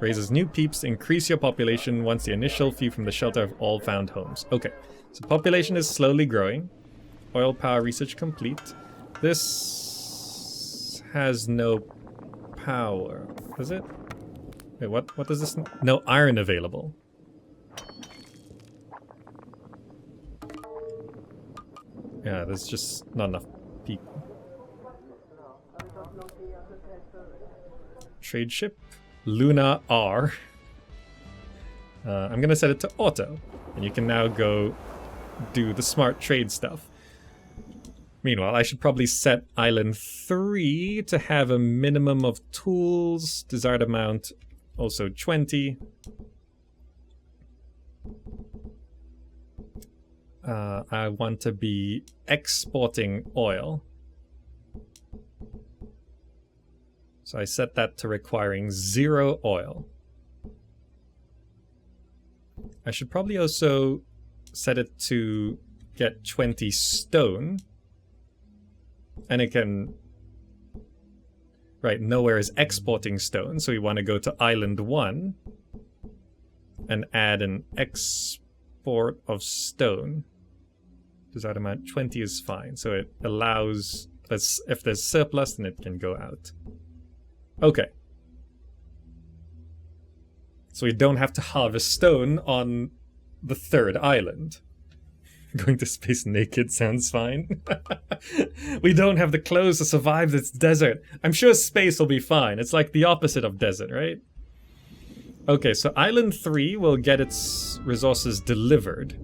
Raises new peeps, increase your population once the initial few from the shelter have all found homes. Okay, so population is slowly growing. Oil power research complete. This has no power, does it? Wait, what does this... No iron available. Yeah, there's just not enough people. Trade ship. Luna R. I'm gonna set it to auto. And you can now go do the smart trade stuff. Meanwhile, I should probably set Island 3 to have a minimum of tools. Desired amount, also 20. I want to be exporting oil. So I set that to requiring 0 oil. I should probably also set it to get 20 stone. And it can... Right, nowhere is exporting stone, so we want to go to Island 1 and add an export of stone. Desired amount 20 is fine, so it allows... if there's surplus, then it can go out. Okay. So we don't have to harvest stone on the 3rd island. Going to space naked sounds fine. We don't have the clothes to survive this desert. I'm sure space will be fine. It's like the opposite of desert, right? Okay, so Island 3 will get its resources delivered.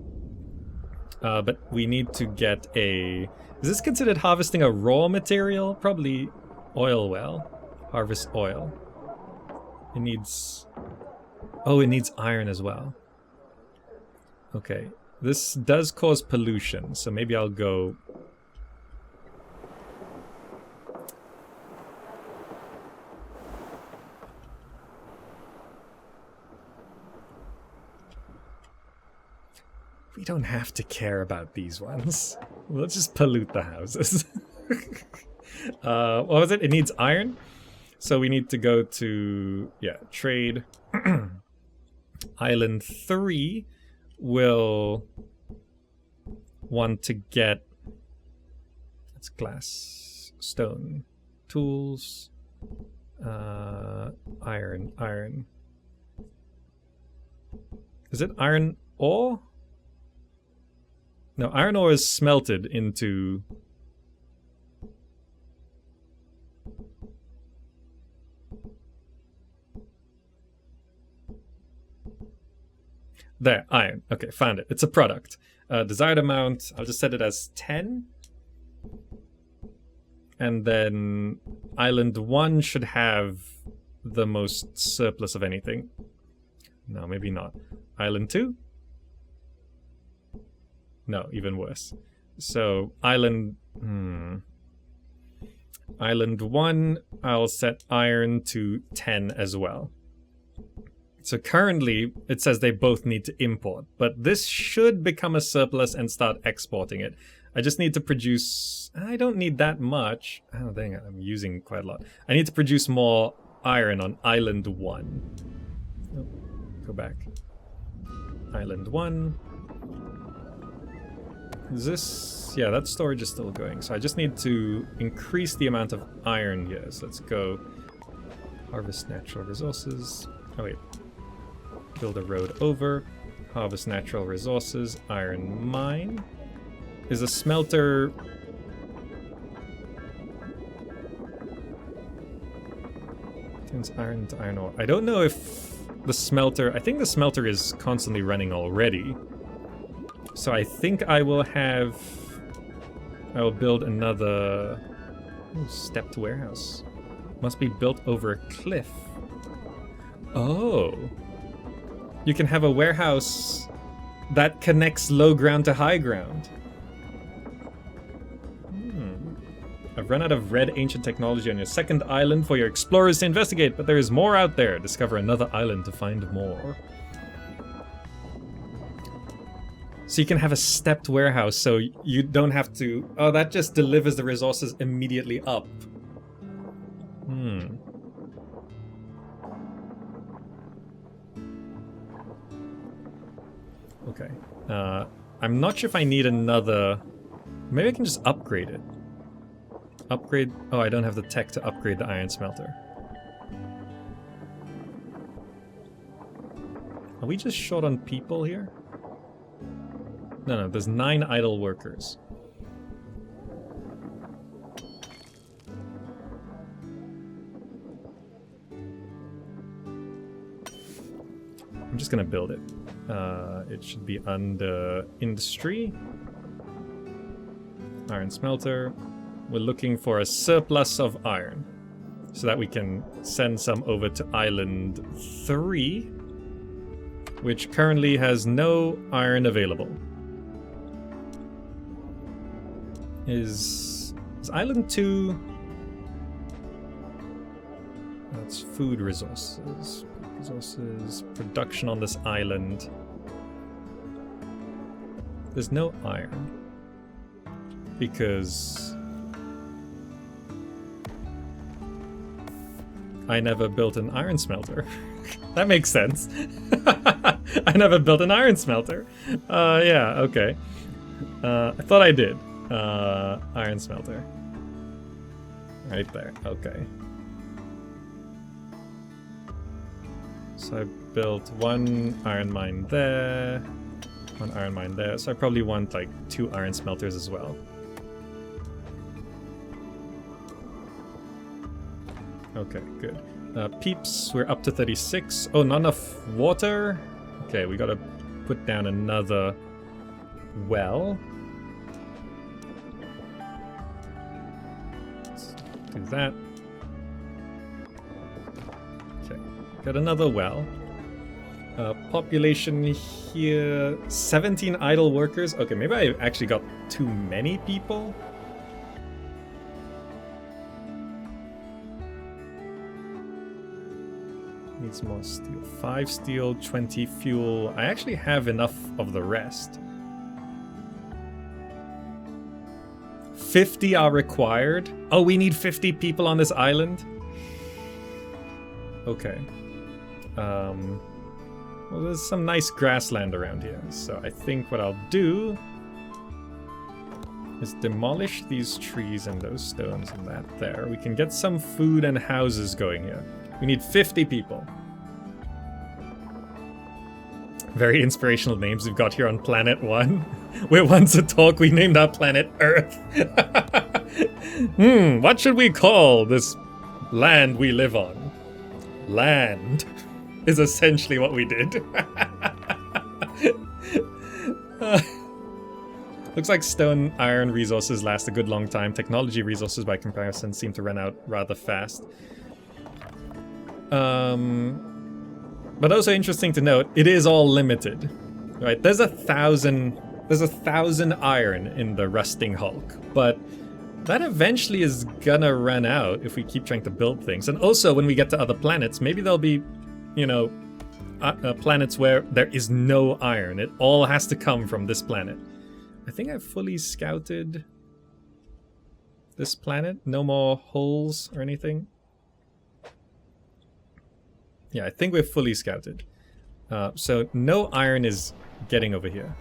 But we need to get a... Is this considered harvesting a raw material? Probably oil well. Harvest oil. It needs... Oh, it needs iron as well. Okay. This does cause pollution, so maybe I'll go... We don't have to care about these ones. We'll just pollute the houses. What was it? It needs iron? So we need to go to... Yeah, trade. Island 3 will want to get... That's glass, stone, tools, iron. Is it iron ore? No, iron ore is smelted into... There, iron. Okay, found it. It's a product. Desired amount, I'll just set it as 10. And then Island 1 should have the most surplus of anything. No, maybe not. Island 2? No, even worse. So, Island 1, I'll set iron to 10 as well. So currently, it says they both need to import, but this should become a surplus and start exporting it. I just need to produce... I don't need that much. Oh, dang it, I'm using quite a lot. I need to produce more iron on Island 1. Oh, go back. Island 1. Is this... yeah, that storage is still going. So I just need to increase the amount of iron here. So let's go harvest natural resources. Oh wait. Build a road over. Harvest natural resources. Iron mine. Is a smelter... turns iron to iron ore. I don't know if the smelter... I think the smelter is constantly running already. So I think I will have... I will build another... ooh, stepped warehouse. Must be built over a cliff. Oh. You can have a warehouse that connects low ground to high ground. I've run out of red ancient technology on your second island for your explorers to investigate, but there is more out there. Discover another island to find more. So you can have a stepped warehouse, so you don't have to... oh, that just delivers the resources immediately up. Okay. I'm not sure if I need another... maybe I can just upgrade it. Upgrade... oh, I don't have the tech to upgrade the iron smelter. Are we just short on people here? No, there's 9 idle workers. I'm just gonna build it. It should be under industry. Iron smelter. We're looking for a surplus of iron so that we can send some over to Island 3, which currently has no iron available. Is Island 2... that's food resources. Resources, production on this island. There's no iron. Because... I never built an iron smelter. That makes sense. I never built an iron smelter. Yeah, okay. I thought I did. Iron smelter. Right there, okay. So I built 1 iron mine there, 1 iron mine there, so I probably want like 2 iron smelters as well. Okay, good. Peeps, we're up to 36. Oh, not enough water? Okay, we gotta put down another well. Let's do that. Okay, got another well. Population here, 17 idle workers. Okay, maybe I actually got too many people. Needs more steel. 5 steel, 20 fuel. I actually have enough of the rest. 50 are required. Oh, we need 50 people on this island? Okay. Well, there's some nice grassland around here. So I think what I'll do is demolish these trees and those stones and that there. We can get some food and houses going here. We need 50 people. Very inspirational names we've got here on Planet 1. Where once a talk we named our planet Earth. What should we call this land we live on? Land is essentially what we did. Looks like stone iron resources last a good long time. Technology resources by comparison seem to run out rather fast. But also interesting to note, it is all limited, right? There's 1,000 iron in the rusting Hulk, but that eventually is gonna run out if we keep trying to build things. And also, when we get to other planets, maybe there'll be, you know, planets where there is no iron. It all has to come from this planet. I think I've fully scouted this planet. No more holes or anything. Yeah, I think we're fully scouted. So no iron is getting over here.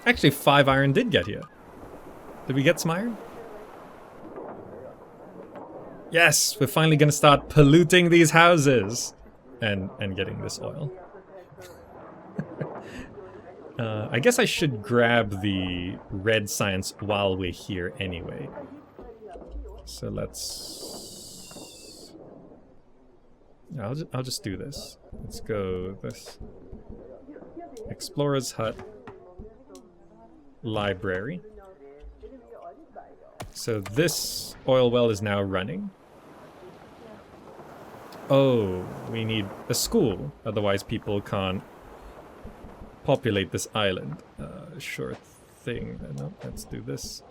Actually, 5 iron did get here. Did we get some iron? Yes, we're finally gonna start polluting these houses and getting this oil. I guess I should grab the red science while we're here anyway. So let's... I'll just do this. Let's go this. Explorer's Hut. Library. So this oil well is now running. Oh, we need a school. Otherwise people can't populate this island. Sure thing. No, let's do this.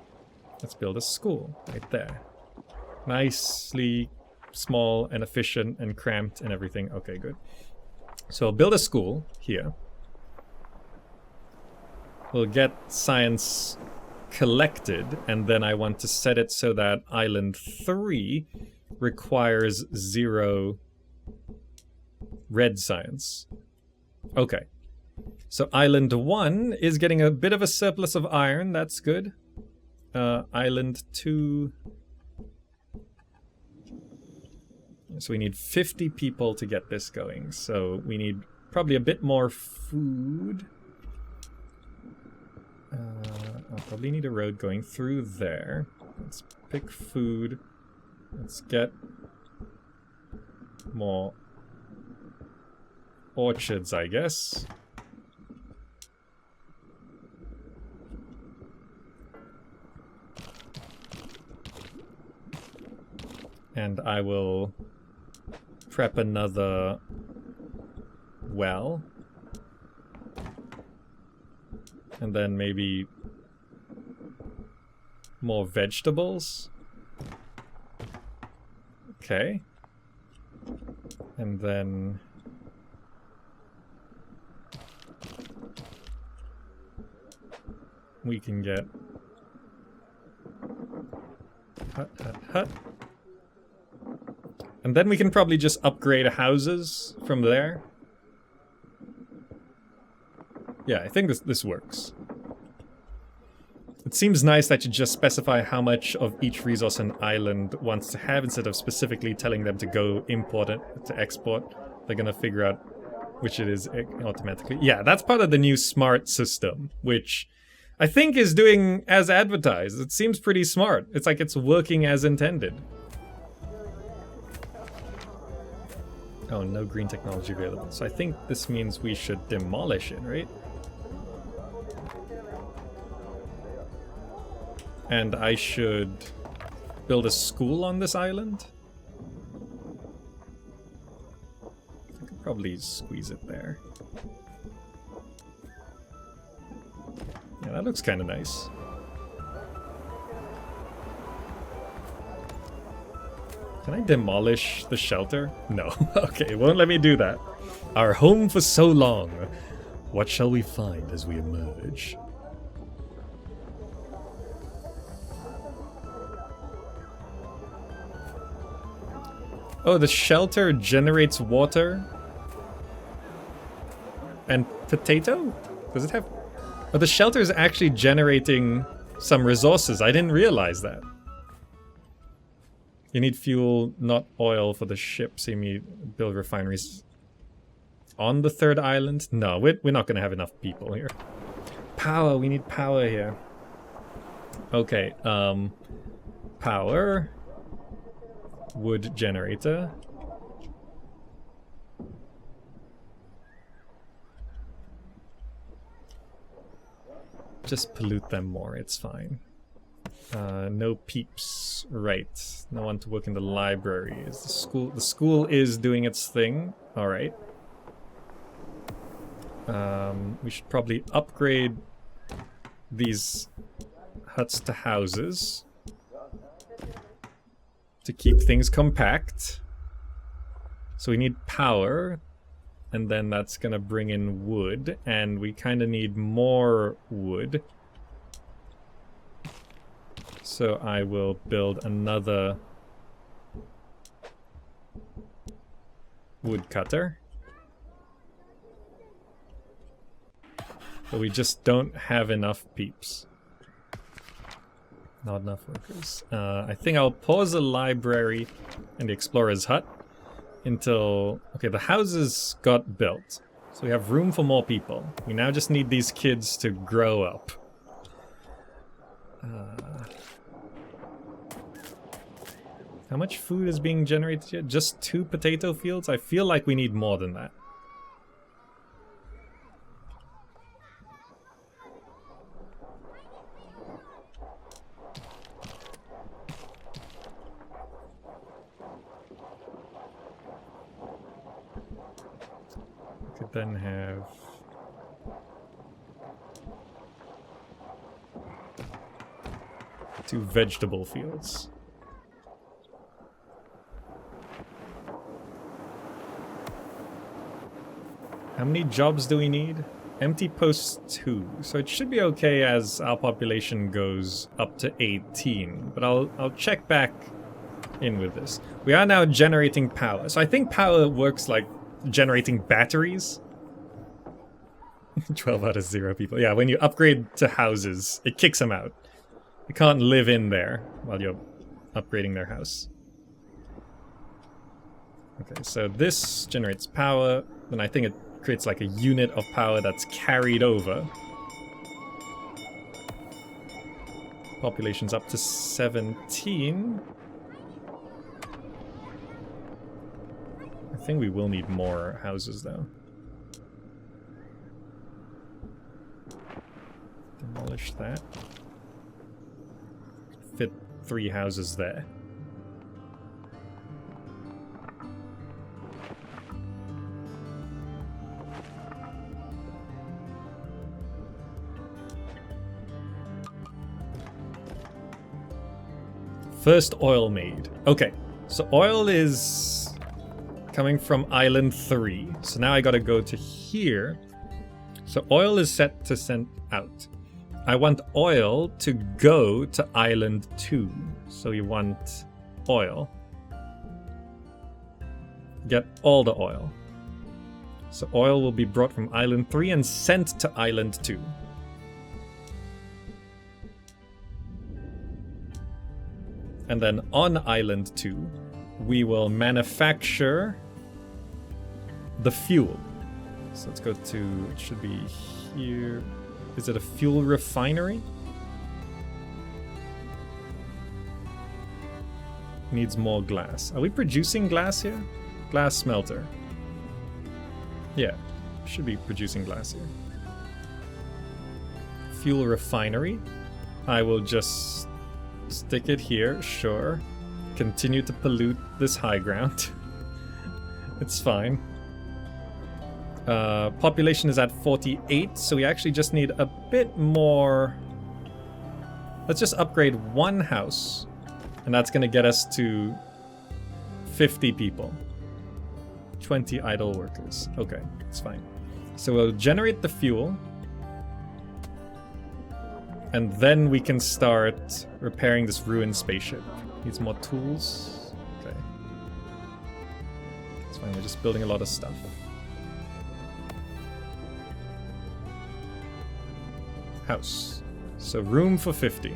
Let's build a school right there. Nicely small and efficient and cramped and everything. Okay, good. So I'll build a school here. We'll get science collected, and then I want to set it so that island 3 requires 0 red science. Okay. So island 1 is getting a bit of a surplus of iron. That's good. Island 2... So we need 50 people to get this going. So we need probably a bit more food. I'll probably need a road going through there. Let's pick food. Let's get more orchards, I guess. And I will prep another well. And then maybe more vegetables. Okay. And then we can get hut, hut, hut. And then we can probably just upgrade houses from there. Yeah, I think this works. It seems nice that you just specify how much of each resource an island wants to have instead of specifically telling them to go import it to export. They're gonna figure out which it is automatically. Yeah, that's part of the new smart system, which I think is doing as advertised. It seems pretty smart. It's like it's working as intended. Oh, no green technology available. So I think this means we should demolish it, right? And I should build a school on this island. I could probably squeeze it there. Yeah, that looks kind of nice. Can I demolish the shelter? No. Okay, it won't let me do that. Our home for so long. What shall we find as we emerge? Oh, the shelter generates water? And potato? Does it have... Oh, the shelter is actually generating some resources. I didn't realize that. You need fuel, not oil, for the ship. So you need build refineries. On the 3rd island? No, we're not going to have enough people here. Power, we need power here. Okay, power. Wood generator. Just pollute them more, it's fine. No peeps. Right. No one to work in the library. Is the school... The school is doing its thing. Alright. We should probably upgrade these huts to houses to keep things compact. So we need power, and then that's gonna bring in wood, and we kind of need more wood. So I will build another woodcutter. But we just don't have enough peeps. Not enough workers. I think I'll pause the library and the explorer's hut until... Okay, the houses got built. So we have room for more people. We now just need these kids to grow up. How much food is being generated here? Just 2 potato fields? I feel like we need more than that. We could then have... two vegetable fields. How many jobs do we need? Empty posts 2. So it should be okay as our population goes up to 18. But I'll check back in with this. We are now generating power. So I think power works like generating batteries. 12 out of 0 people. Yeah, when you upgrade to houses, it kicks them out. You can't live in there while you're upgrading their house. Okay, so this generates power. Then I think it creates like a unit of power that's carried over. Population's up to 17. I think we will need more houses though. Demolish that. Fit 3 houses there. First oil made. Okay, so oil is coming from island 3. So now I gotta go to here. So oil is set to send out. I want oil to go to island 2. So you want oil. Get all the oil. So oil will be brought from island 3 and sent to island 2. And then on island 2, we will manufacture the fuel. So let's go to, it should be here. Is it a fuel refinery? Needs more glass. Are we producing glass here? Glass smelter. Yeah, should be producing glass here. Fuel refinery. I will just stick it here, sure. Continue to pollute this high ground. It's fine. Population is at 48, so we actually just need a bit more. Let's just upgrade 1 house, and that's going to get us to 50 people. 20 idle workers. Okay, it's fine. So we'll generate the fuel, and then we can start repairing this ruined spaceship. Needs more tools. Okay. It's fine, we're just building a lot of stuff. House. So room for 50.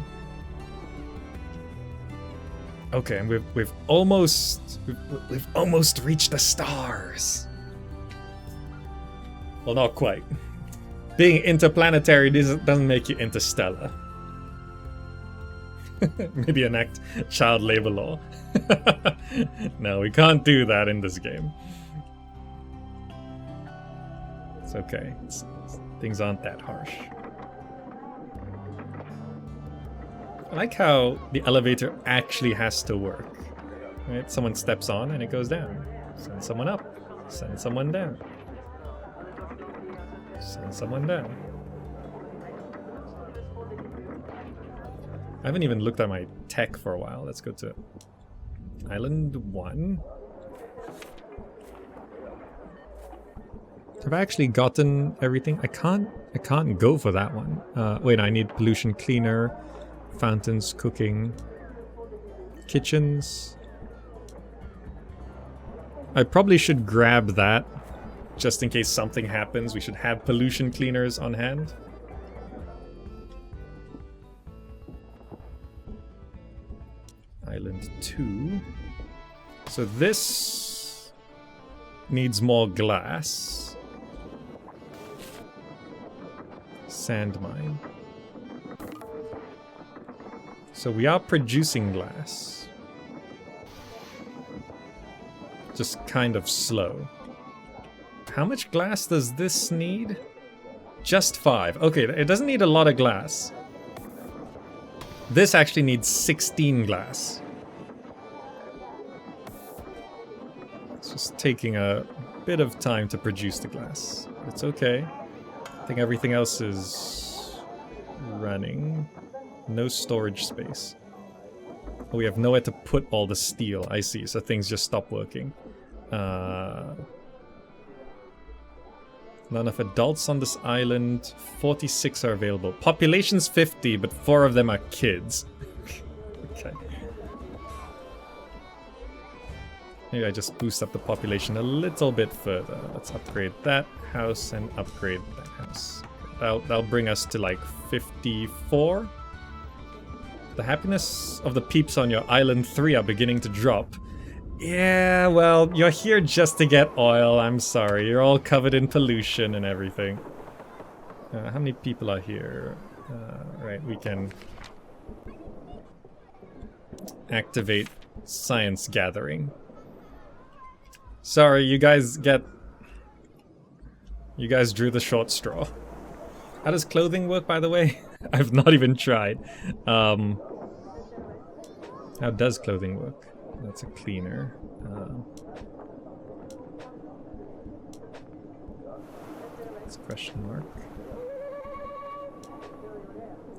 Okay, and we've almost reached the stars. Well, not quite. Being interplanetary doesn't make you interstellar. Maybe enact child labor law. No, we can't do that in this game. It's okay. Things aren't that harsh. I like how the elevator actually has to work. Right? Someone steps on and it goes down. Send someone up. Send someone down. Send someone down. I haven't even looked at my tech for a while. Let's go to Island 1. Have I actually gotten everything? I can't go for that one. Wait, I need pollution cleaner. Fountains, cooking, kitchens. I probably should grab that, just in case something happens. We should have pollution cleaners on hand. Island 2. So this needs more glass. Sand mine. So we are producing glass. Just kind of slow. How much glass does this need? Just 5. Okay, it doesn't need a lot of glass. This actually needs 16 glass. It's just taking a bit of time to produce the glass. It's okay. I think everything else is running. No storage space. Oh, we have nowhere to put all the steel. I see, so things just stop working. Not enough adults on this island. 46 are available. Population's 50, but 4 of them are kids. Okay. Maybe I just boost up the population a little bit further. Let's upgrade that house and upgrade that house. That'll bring us to like 54. The happiness of the peeps on your island 3 are beginning to drop. Yeah, well, you're here just to get oil. I'm sorry. You're all covered in pollution and everything. How many people are here? Right, we can activate science gathering. Sorry, you guys drew the short straw. How does clothing work, by the way? I've not even tried. How does clothing work? That's a cleaner. That's a question mark.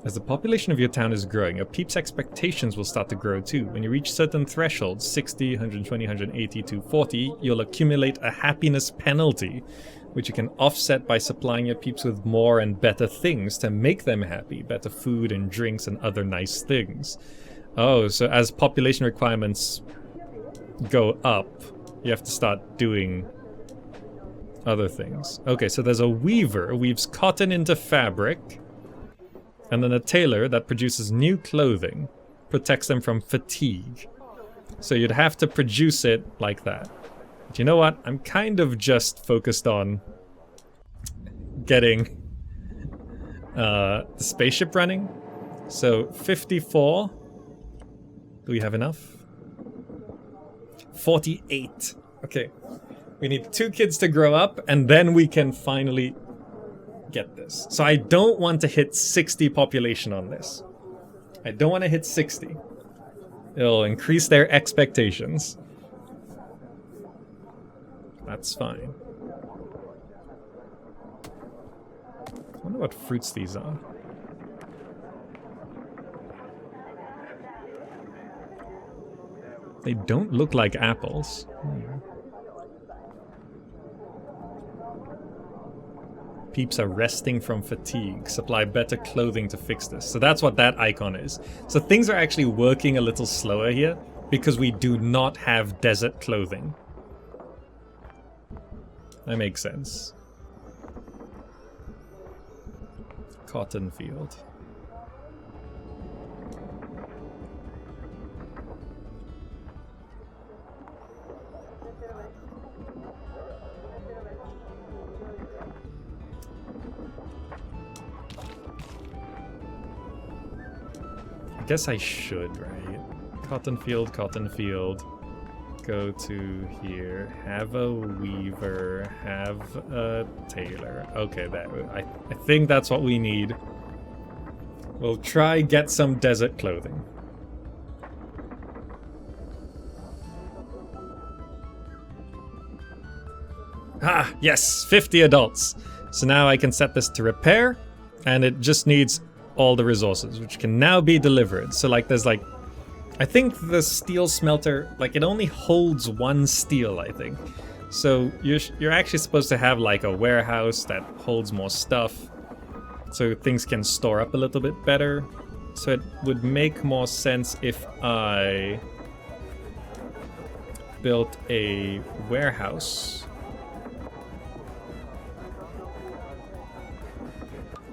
As the population of your town is growing, your peeps' expectations will start to grow too. When you reach certain thresholds, 60, 120, 180, 240, you'll accumulate a happiness penalty, which you can offset by supplying your peeps with more and better things to make them happy. Better food and drinks and other nice things. Oh, so as population requirements go up, you have to start doing other things. Okay, so there's a weaver, weaves cotton into fabric, and then a tailor that produces new clothing, protects them from fatigue. So you'd have to produce it like that. But you know what? I'm kind of just focused on getting the spaceship running. So 54. Do we have enough? 48. Okay. We need 2 kids to grow up, and then we can finally get this. So I don't want to hit 60 population on this. I don't want to hit 60. It'll increase their expectations. That's fine. I wonder what fruits these are. They don't look like apples. Peeps are resting from fatigue. Supply better clothing to fix this. So that's what that icon is. So things are actually working a little slower here because we do not have desert clothing. That makes sense. Cotton field. I guess I should, right? Cotton field, go to here, have a weaver, have a tailor. Okay, I think that's what we need. We'll try get some desert clothing. Ah, yes, 50 adults. So now I can set this to repair, and it just needs all the resources, which can now be delivered. So like there's like, I think the steel smelter, like it only holds 1 steel, I think. So you're actually supposed to have like a warehouse that holds more stuff, so things can store up a little bit better. So it would make more sense if I built a warehouse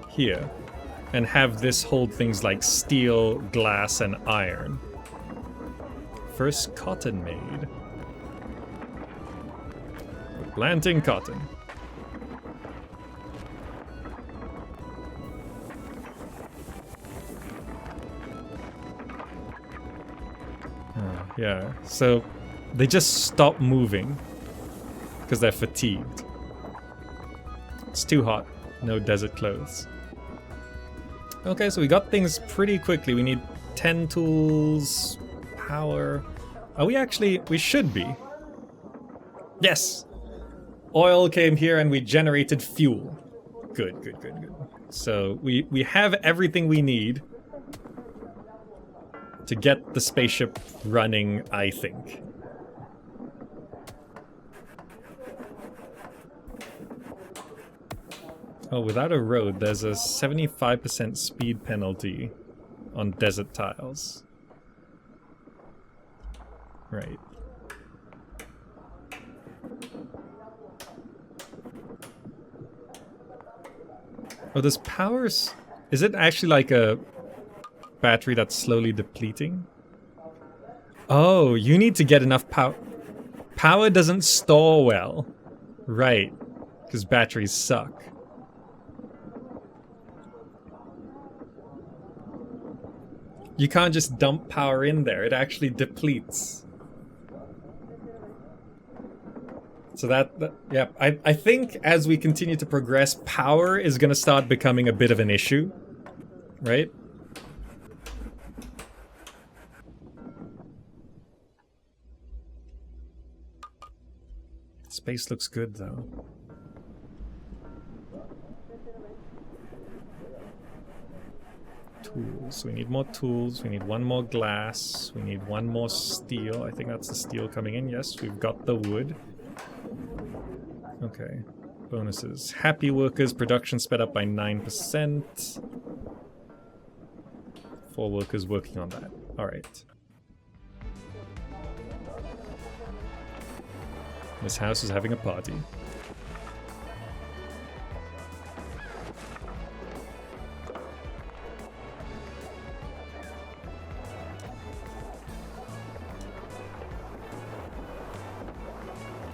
here and have this hold things like steel, glass, and iron. First cotton made. We're planting cotton. Yeah, so they just stop moving because they're fatigued. It's too hot. No desert clothes. Okay, so we got things pretty quickly. We need 10 tools, power. Are we actually? We should be. Yes! Oil came here and we generated fuel. Good, good, good, good. So we have everything we need to get the spaceship running, I think. Oh, without a road, there's a 75% speed penalty on desert tiles. Right. Oh, this power's... Is it actually like a battery that's slowly depleting? Oh, you need to get enough power. Power doesn't store well. Right. Because batteries suck. You can't just dump power in there. It actually depletes. So yeah, I think as we continue to progress, power is going to start becoming a bit of an issue. Right? Space looks good, though. Tools. We need more tools. We need one more glass. We need one more steel. I think that's the steel coming in. Yes, we've got the wood. Okay. Bonuses. Happy workers. Production sped up by 9%. 4 workers working on that. Alright. This house is having a party.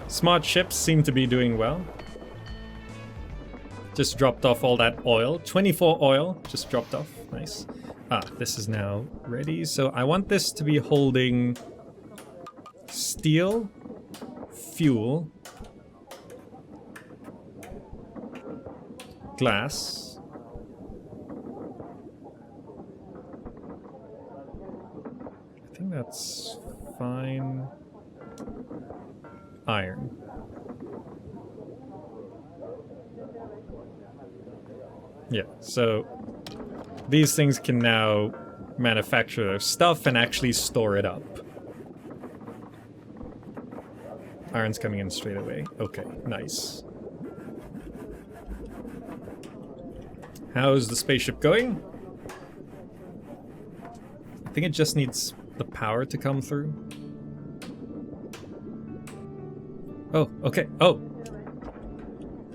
Smart ships seem to be doing well. Just dropped off all that oil. 24 oil just dropped off. Nice. Ah, this is now ready. So I want this to be holding steel, fuel, glass, I think that's fine, iron. Yeah, so these things can now manufacture their stuff and actually store it up. Iron's coming in straight away. Okay, nice. How's the spaceship going? I think it just needs the power to come through. Oh, okay. Oh!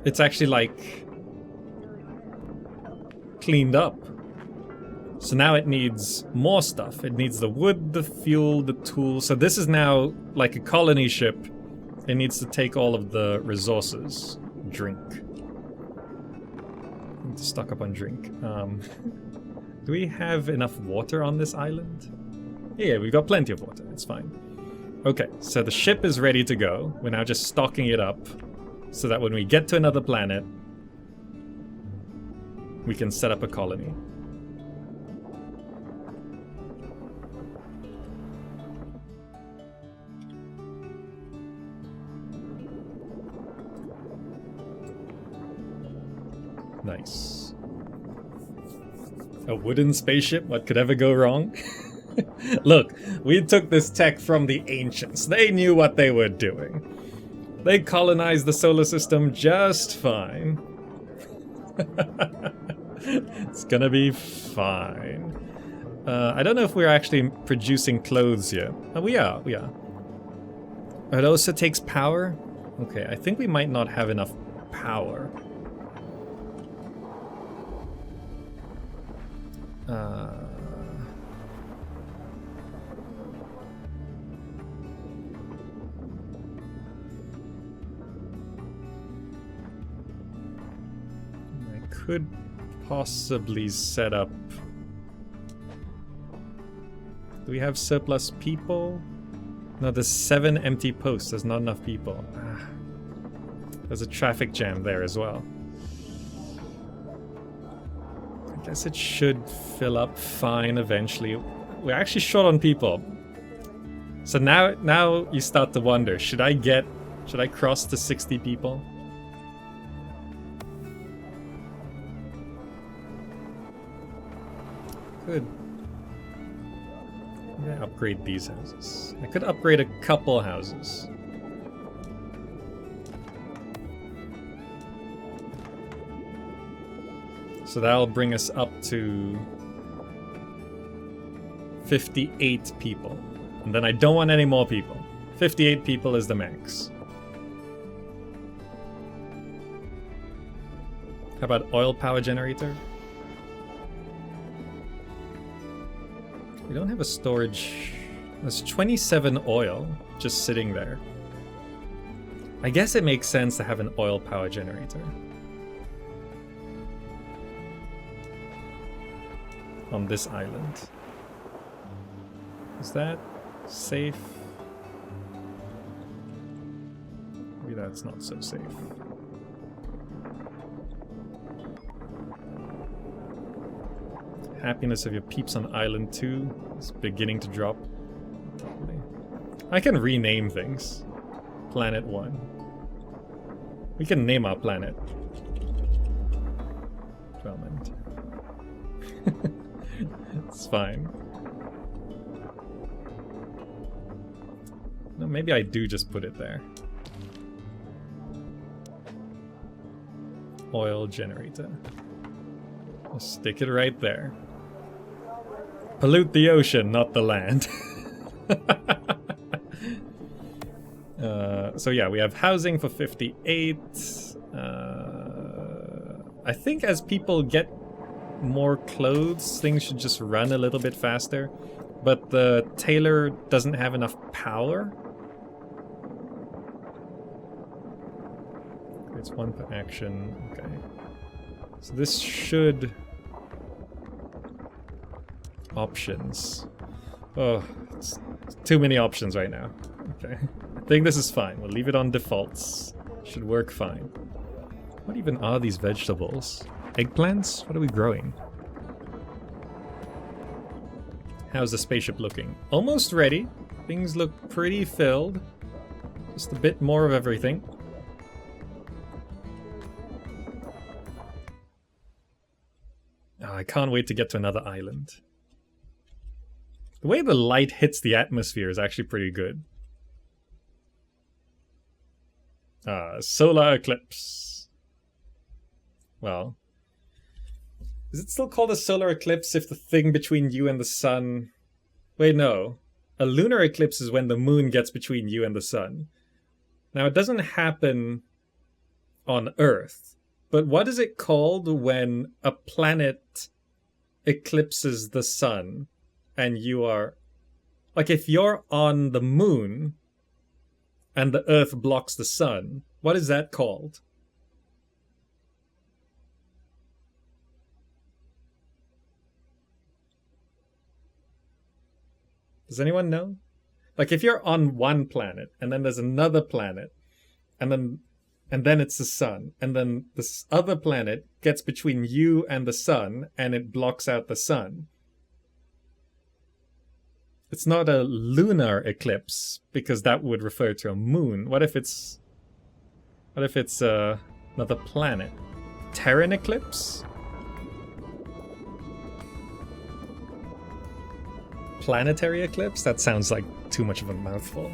It's actually like cleaned up. So now it needs more stuff. It needs the wood, the fuel, the tools. So this is now like a colony ship. It needs to take all of the resources. Drink. I need to stock up on drink. Do we have enough water on this island? Yeah, we've got plenty of water. It's fine. Okay, so the ship is ready to go. We're now just stocking it up so that when we get to another planet, we can set up a colony. Nice. A wooden spaceship? What could ever go wrong? Look, we took this tech from the ancients. They knew what they were doing. They colonized the solar system just fine. It's gonna be fine. I don't know if we're actually producing clothes yet. Oh, we are. It also takes power? Okay, I think we might not have enough power. I could possibly set up... Do we have surplus people? No, there's 7 empty posts. There's not enough people. There's a traffic jam there as well. I guess it should fill up fine eventually. We're actually short on people. So now you start to wonder, should I cross to 60 people? Good. I'm gonna upgrade these houses. I could upgrade a couple houses. So that'll bring us up to 58 people. And then I don't want any more people. 58 people is the max. How about oil power generator? We don't have a storage. There's 27 oil just sitting there. I guess it makes sense to have an oil power generator. On this island. Is that safe? Maybe that's not so safe. Happiness of your peeps on island 2 is beginning to drop. I can rename things. Planet 1. We can name our planet. Development. It's fine. No, maybe I do just put it there. Oil generator. I'll stick it right there. Pollute the ocean, not the land. So yeah, we have housing for 58. I think as people get more clothes, things should just run a little bit faster. But the tailor doesn't have enough power. It's 1 per action. Okay. So this should... Options. Oh, it's too many options right now. Okay. I think this is fine. We'll leave it on defaults. Should work fine. What even are these vegetables? Eggplants? What are we growing? How's the spaceship looking? Almost ready. Things look pretty filled. Just a bit more of everything. Oh, I can't wait to get to another island. The way the light hits the atmosphere is actually pretty good. Solar eclipse. Well, is it still called a solar eclipse if the thing between you and the sun... Wait, no. A lunar eclipse is when the moon gets between you and the sun. Now, it doesn't happen on Earth, but what is it called when a planet eclipses the sun? And you are... Like, if you're on the moon and the Earth blocks the sun, what is that called? Does anyone know? Like, if you're on one planet, and then there's another planet, and then it's the sun, and then this other planet gets between you and the sun, and it blocks out the sun. It's not a lunar eclipse, because that would refer to a moon. What if it's another planet? Terran eclipse? Planetary eclipse? That sounds like too much of a mouthful.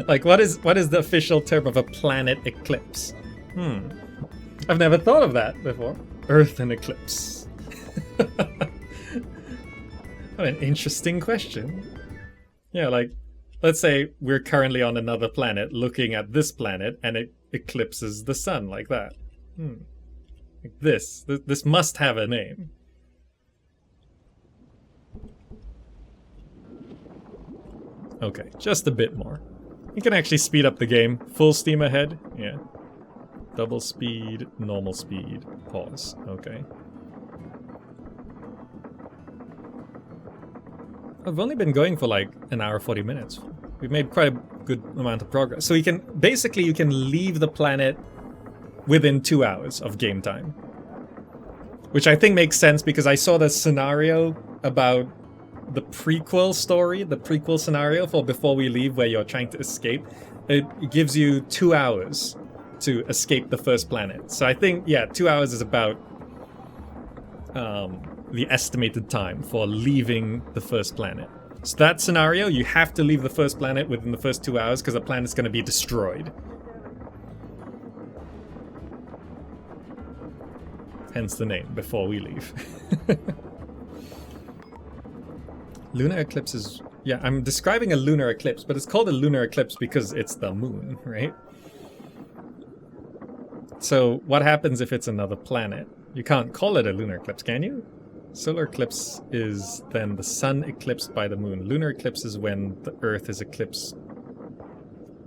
Like, what is the official term of a planet eclipse? I've never thought of that before. Earth and eclipse. What an interesting question. Yeah, like, let's say we're currently on another planet looking at this planet and it eclipses the sun like that. Like this. This must have a name. Okay, just a bit more. You can actually speed up the game. Full steam ahead. Yeah. Double speed, normal speed, pause. Okay. I've only been going for like an hour 40 minutes. We've made quite a good amount of progress. So you can leave the planet within 2 hours of game time. Which I think makes sense because I saw the scenario about the prequel story, the prequel scenario for Before We Leave, where you're trying to escape. It gives you 2 hours to escape the first planet. So I think, yeah, 2 hours is about the estimated time for leaving the first planet. So that scenario, you have to leave the first planet within the first 2 hours because the planet's going to be destroyed. Hence the name, Before We Leave. Lunar eclipse is... Yeah, I'm describing a lunar eclipse, but it's called a lunar eclipse because it's the moon, right? So what happens if it's another planet? You can't call it a lunar eclipse, can you? Solar eclipse is then the sun eclipsed by the moon. Lunar eclipse is when the Earth is eclipsed.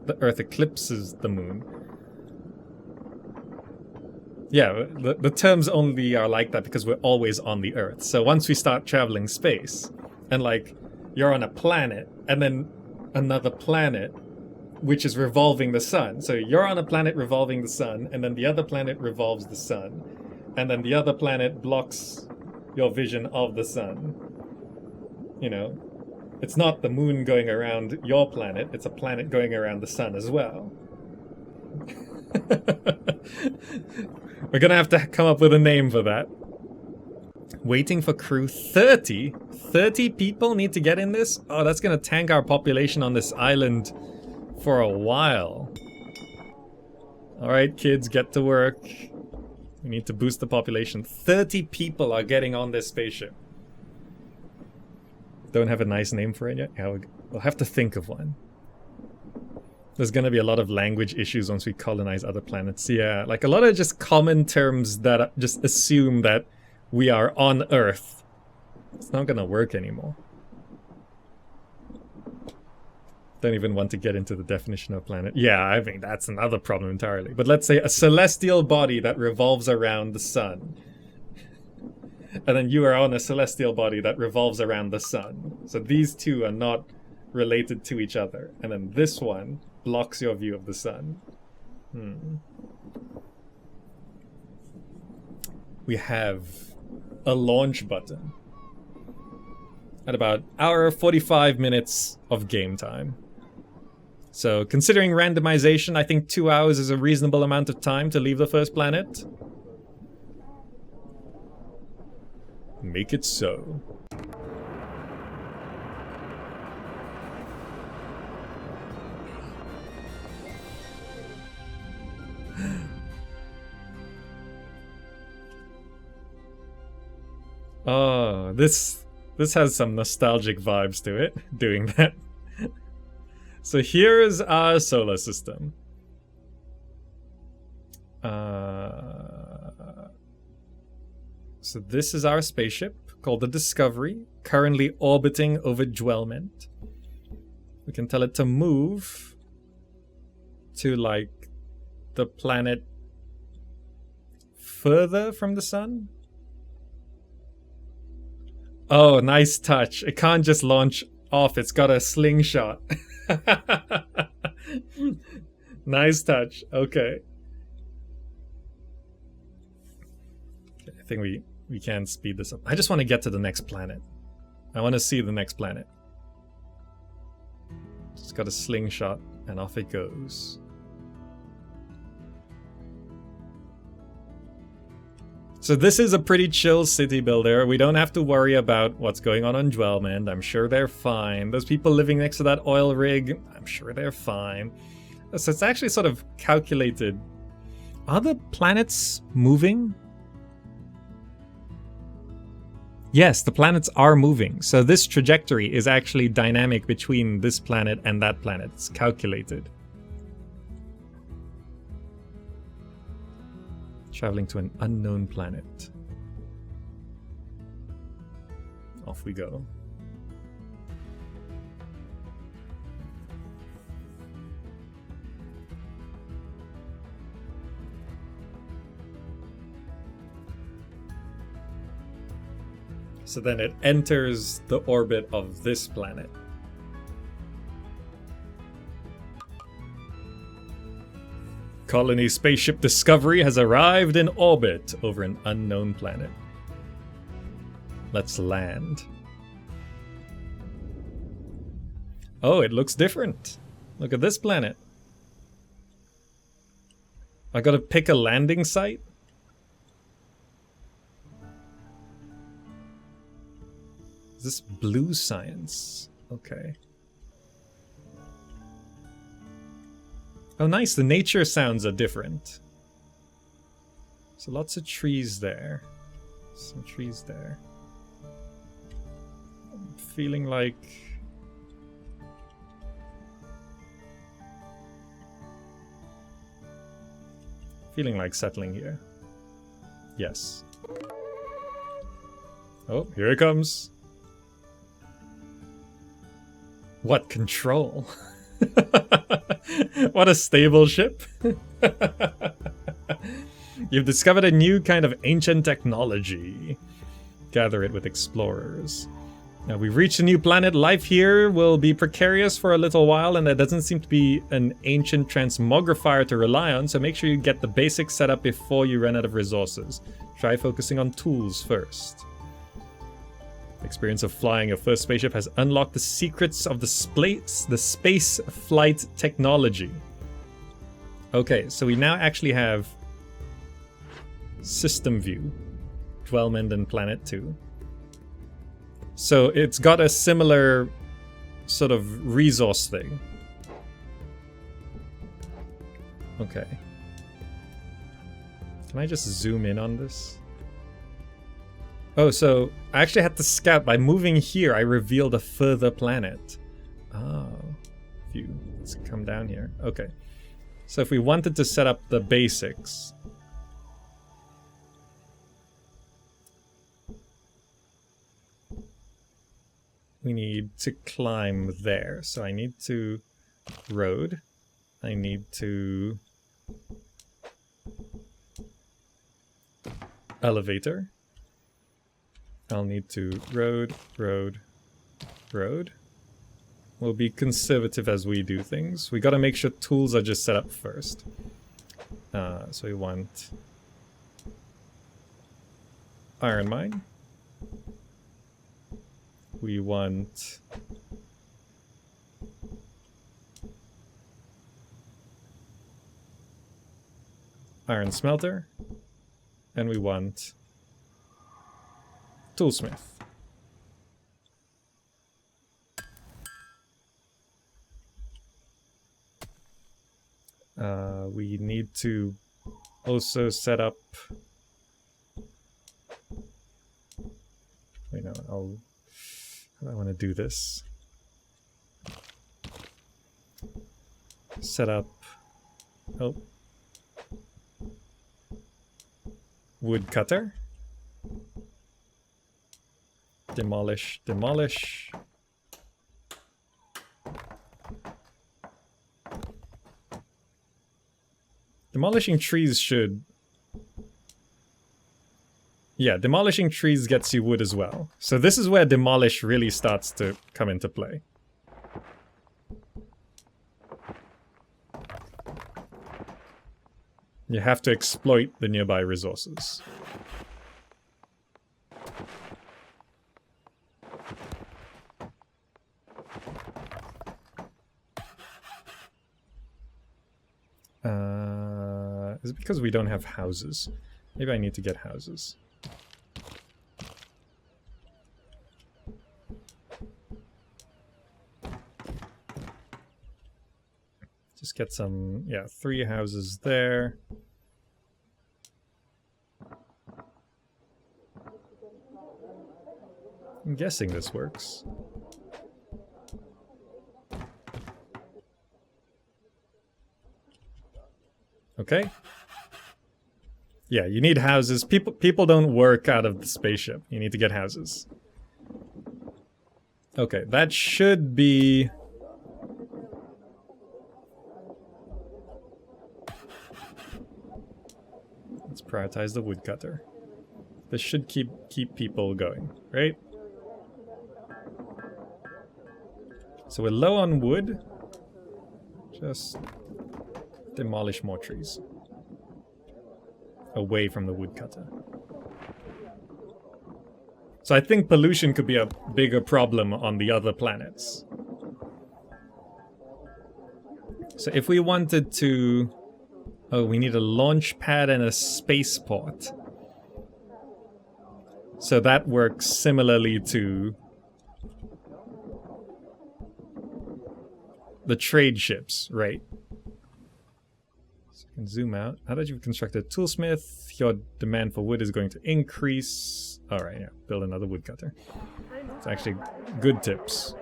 The Earth eclipses the moon. Yeah, the terms only are like that because we're always on the Earth. So once we start traveling space, and like, you're on a planet, and then another planet, which is revolving the sun. So you're on a planet revolving the sun, and then the other planet revolves the sun. And then the other planet blocks your vision of the sun. You know, it's not the moon going around your planet, it's a planet going around the sun as well. We're gonna have to come up with a name for that. Waiting for crew 30? 30 people need to get in this? Oh, that's gonna tank our population on this island for a while. Alright, kids, get to work. We need to boost the population. 30 people are getting on this spaceship. Don't have a nice name for it yet? Yeah, we'll have to think of one. There's gonna be a lot of language issues once we colonize other planets. Yeah, like a lot of just common terms that just assume that we are on Earth. It's not gonna work anymore. Don't even want to get into the definition of planet. Yeah, I think that's another problem entirely. But let's say a celestial body that revolves around the sun. And then you are on a celestial body that revolves around the sun. So these two are not related to each other. And then this one blocks your view of the sun. We have a launch button at about hour 45 minutes of game time. So considering randomization, I think 2 hours is a reasonable amount of time to leave the first planet. Make it so. Oh, this has some nostalgic vibes to it, doing that. So here is our solar system. So this is our spaceship, called the Discovery, currently orbiting over Dwellment. We can tell it to move to, like, the planet further from the sun. Oh, nice touch. It can't just launch off, it's got a slingshot. Nice touch. Okay. I think we can speed this up. I just want to get to the next planet. I want to see the next planet. Just got a slingshot and off it goes. So this is a pretty chill city builder. We don't have to worry about what's going on Dwellment. I'm sure they're fine. Those people living next to that oil rig, I'm sure they're fine. So it's actually sort of calculated. Are the planets moving? Yes, the planets are moving. So this trajectory is actually dynamic between this planet and that planet. It's calculated. Traveling to an unknown planet. Off we go. So then it enters the orbit of this planet. Colony spaceship Discovery has arrived in orbit over an unknown planet. Let's land. Oh, it looks different. Look at this planet. I gotta pick a landing site? Is this blue science? Okay. Oh nice, the nature sounds are different. So lots of trees there. Some trees there. I'm feeling like... settling here. Yes. Oh, here it comes. What control? What a stable ship. You've discovered a new kind of ancient technology. Gather it with explorers. Now we've reached a new planet. Life here will be precarious for a little while, and there doesn't seem to be an ancient transmogrifier to rely on, so make sure you get the basics set up before you run out of resources. Try focusing on tools first. The experience of flying your first spaceship has unlocked the secrets of the space flight technology. Okay, so we now actually have system view, Dwellman and Planet 2. So it's got a similar sort of resource thing. Okay. Can I just zoom in on this? Oh, so I actually had to scout. By moving here, I revealed a further planet. Oh, let's come down here. Okay. So if we wanted to set up the basics... we need to climb there. So I need to road. I need to elevator. I'll need to road. We'll be conservative as we do things. We gotta make sure tools are just set up first. So we want iron mine. We want iron smelter, and we want toolsmith. We need to also set up... wait, no, I want to do this. Set up... oh. Wood cutter. Demolish. Demolishing trees should... yeah, demolishing trees gets you wood as well. So this is where demolish really starts to come into play. You have to exploit the nearby resources. Is it because we don't have houses? Maybe I need to get houses. Just get some, yeah, 3 houses there. I'm guessing this works. Okay. Yeah, you need houses. People don't work out of the spaceship. You need to get houses. Okay, that should be... Let's prioritize the woodcutter. This should keep people going, right? So we're low on wood. Just demolish more trees. Away from the woodcutter. So I think pollution could be a bigger problem on the other planets. So if we wanted to... Oh, we need a launch pad and a spaceport. So that works similarly to the trade ships, right? So you can zoom out. Now that you've constructed a toolsmith, your demand for wood is going to increase. Alright, yeah, build another woodcutter. It's actually good tips.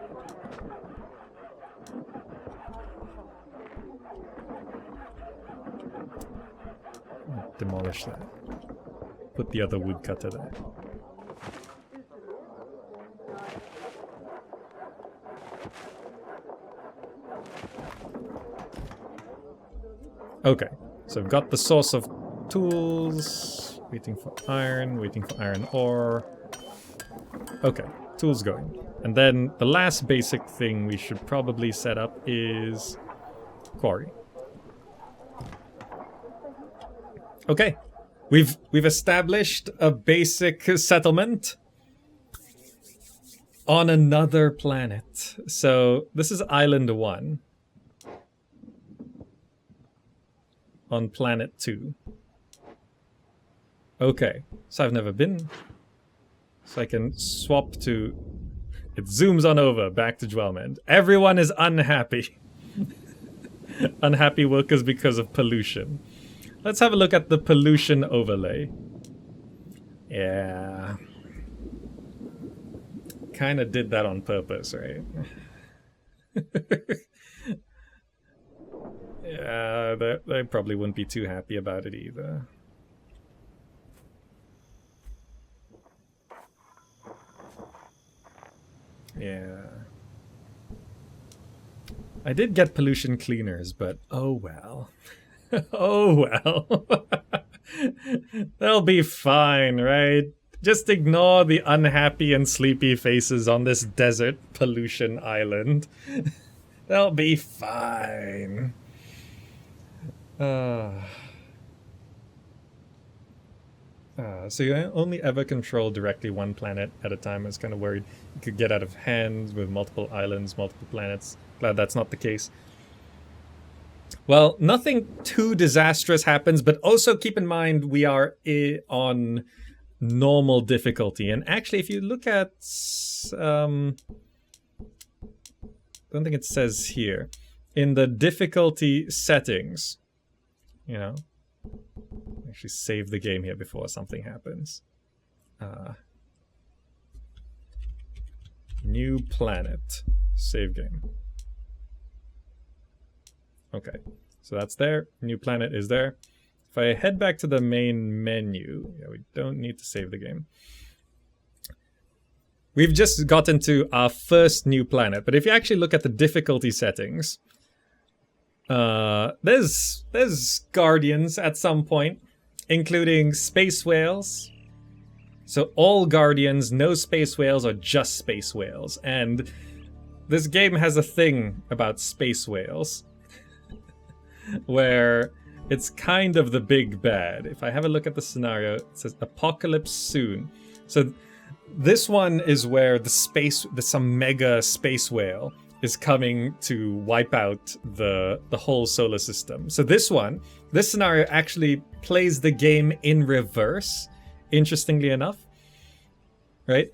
Demolish that. Put the other woodcutter there. Okay, so I've got the source of tools. Waiting for iron ore. Okay, tools going. And then the last basic thing we should probably set up is quarry. Okay, we've established a basic settlement on another planet. So this is Island 1 on Planet 2. Okay, so I've never been. So I can swap to... It zooms on over, back to Dwellment. Everyone is unhappy. Unhappy workers because of pollution. Let's have a look at the pollution overlay. Yeah. Kinda did that on purpose, right? Yeah, they probably wouldn't be too happy about it either. Yeah. I did get pollution cleaners, but oh well. Oh well. They'll be fine, right? Just ignore the unhappy and sleepy faces on this desert pollution island. They'll be fine. So you only ever control directly one planet at a time. I was kind of worried you could get out of hand with multiple islands, multiple planets. Glad that's not the case. Well, nothing too disastrous happens, but also keep in mind we are on normal difficulty. And actually, if you look at... I don't think it says here. In the difficulty settings, you know, actually save the game here before something happens. New planet. Save game. Okay, so that's there. New planet is there. If I head back to the main menu, yeah, we don't need to save the game. We've just gotten to our first new planet, but if you actually look at the difficulty settings, there's guardians at some point, including space whales. So all guardians, no space whales, or just space whales. And this game has a thing about space whales where it's kind of the big bad. If I have a look at the scenario, it says apocalypse soon. So this one is where some mega space whale is coming to wipe out the whole solar system. So this scenario actually plays the game in reverse, interestingly enough, right?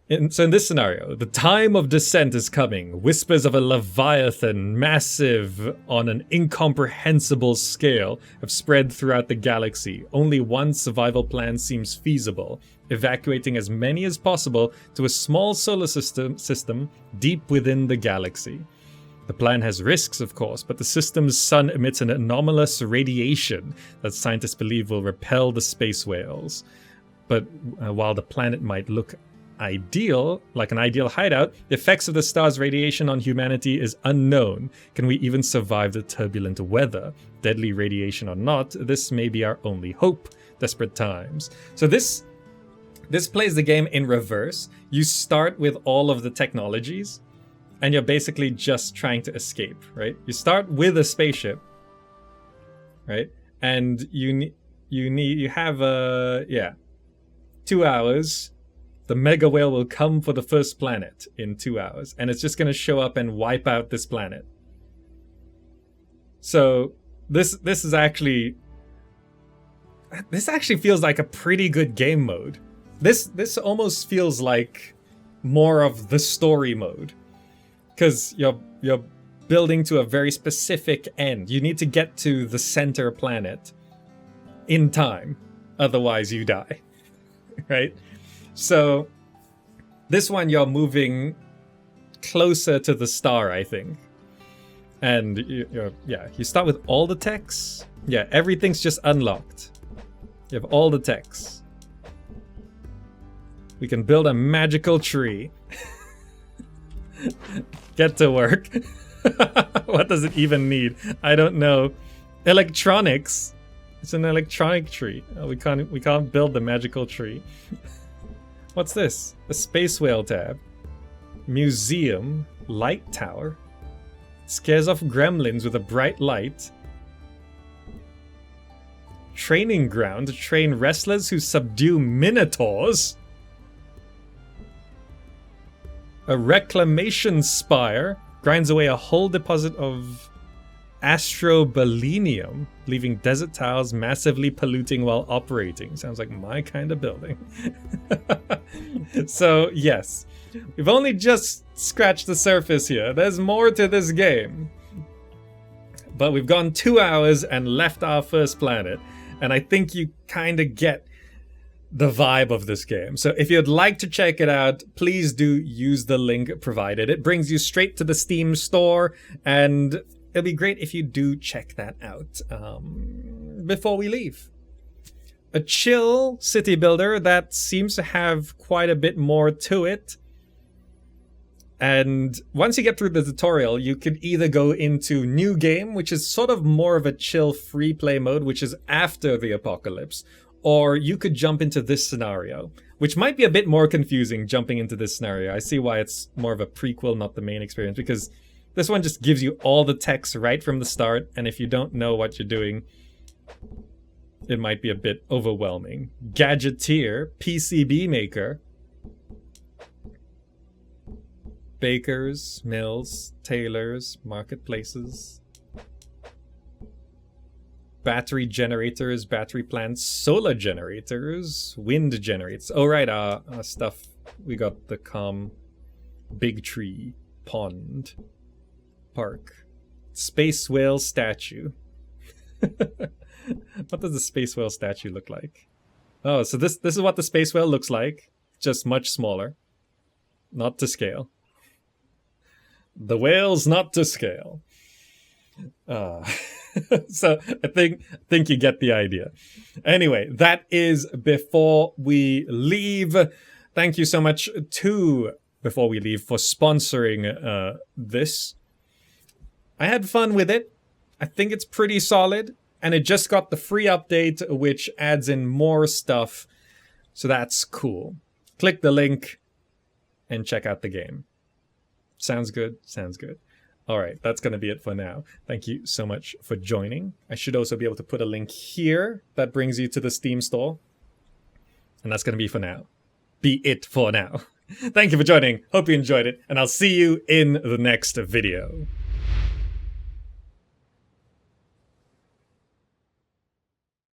So in this scenario, the time of descent is coming. Whispers of a leviathan, massive on an incomprehensible scale, have spread throughout the galaxy. Only one survival plan seems feasible: evacuating as many as possible to a small solar system deep within the galaxy. The plan has risks, of course, but the system's sun emits an anomalous radiation that scientists believe will repel the space whales. But while the planet might look ideal, like an ideal hideout, the effects of the star's radiation on humanity is unknown. Can we even survive the turbulent weather? Deadly radiation or not, this may be our only hope. Desperate times. So this plays the game in reverse. You start with all of the technologies, and you're basically just trying to escape, right? You start with a spaceship, right? And you have 2 hours. The mega whale will come for the first planet in 2 hours, and it's just going to show up and wipe out this planet. So this actually feels like a pretty good game mode. This almost feels like more of the story mode, because you're building to a very specific end. You need to get to the center planet in time, otherwise you die, right? So this one, you're moving closer to the star, I think. And you start with all the techs. Yeah, everything's just unlocked. You have all the techs. We can build a magical tree. Get to work. What does it even need? I don't know. Electronics. It's an electronic tree. We can't build the magical tree. What's this? A space whale tab. Museum. Light tower. Scares off gremlins with a bright light. Training ground to train wrestlers who subdue minotaurs. A reclamation spire grinds away a whole deposit of astrobalenium, leaving desert tiles massively polluting while operating. Sounds like my kind of building. So, yes. We've only just scratched the surface here. There's more to this game. But we've gone 2 hours and left our first planet. And I think you kind of get the vibe of this game. So if you'd like to check it out, please do use the link provided. It brings you straight to the Steam store, and it'll be great if you do check that out before we leave. A chill city builder that seems to have quite a bit more to it. And once you get through the tutorial, you could either go into new game, which is sort of more of a chill free play mode, which is after the apocalypse, or you could jump into this scenario, which might be a bit more confusing jumping into this scenario. I see why it's more of a prequel, not the main experience, because this one just gives you all the text right from the start, and if you don't know what you're doing, it might be a bit overwhelming. Gadgeteer, PCB maker, bakers, mills, tailors, marketplaces, battery generators, battery plants, solar generators, wind generators. Oh right, our stuff. We got the big tree, pond, park, space whale statue. What does the space whale statue look like? Oh, so this is what the space whale looks like, just much smaller, not to scale. The whale's not to scale. So I think you get the idea. Anyway, that is Before We Leave. Thank you so much to Before We Leave for sponsoring this. I had fun with it. I think it's pretty solid, and it just got the free update, which adds in more stuff. So that's cool. Click the link and check out the game. Sounds good? Sounds good. All right, that's going to be it for now. Thank you so much for joining. I should also be able to put a link here that brings you to the Steam store. And that's going to be for now. Be it for now. Thank you for joining. Hope you enjoyed it, and I'll see you in the next video.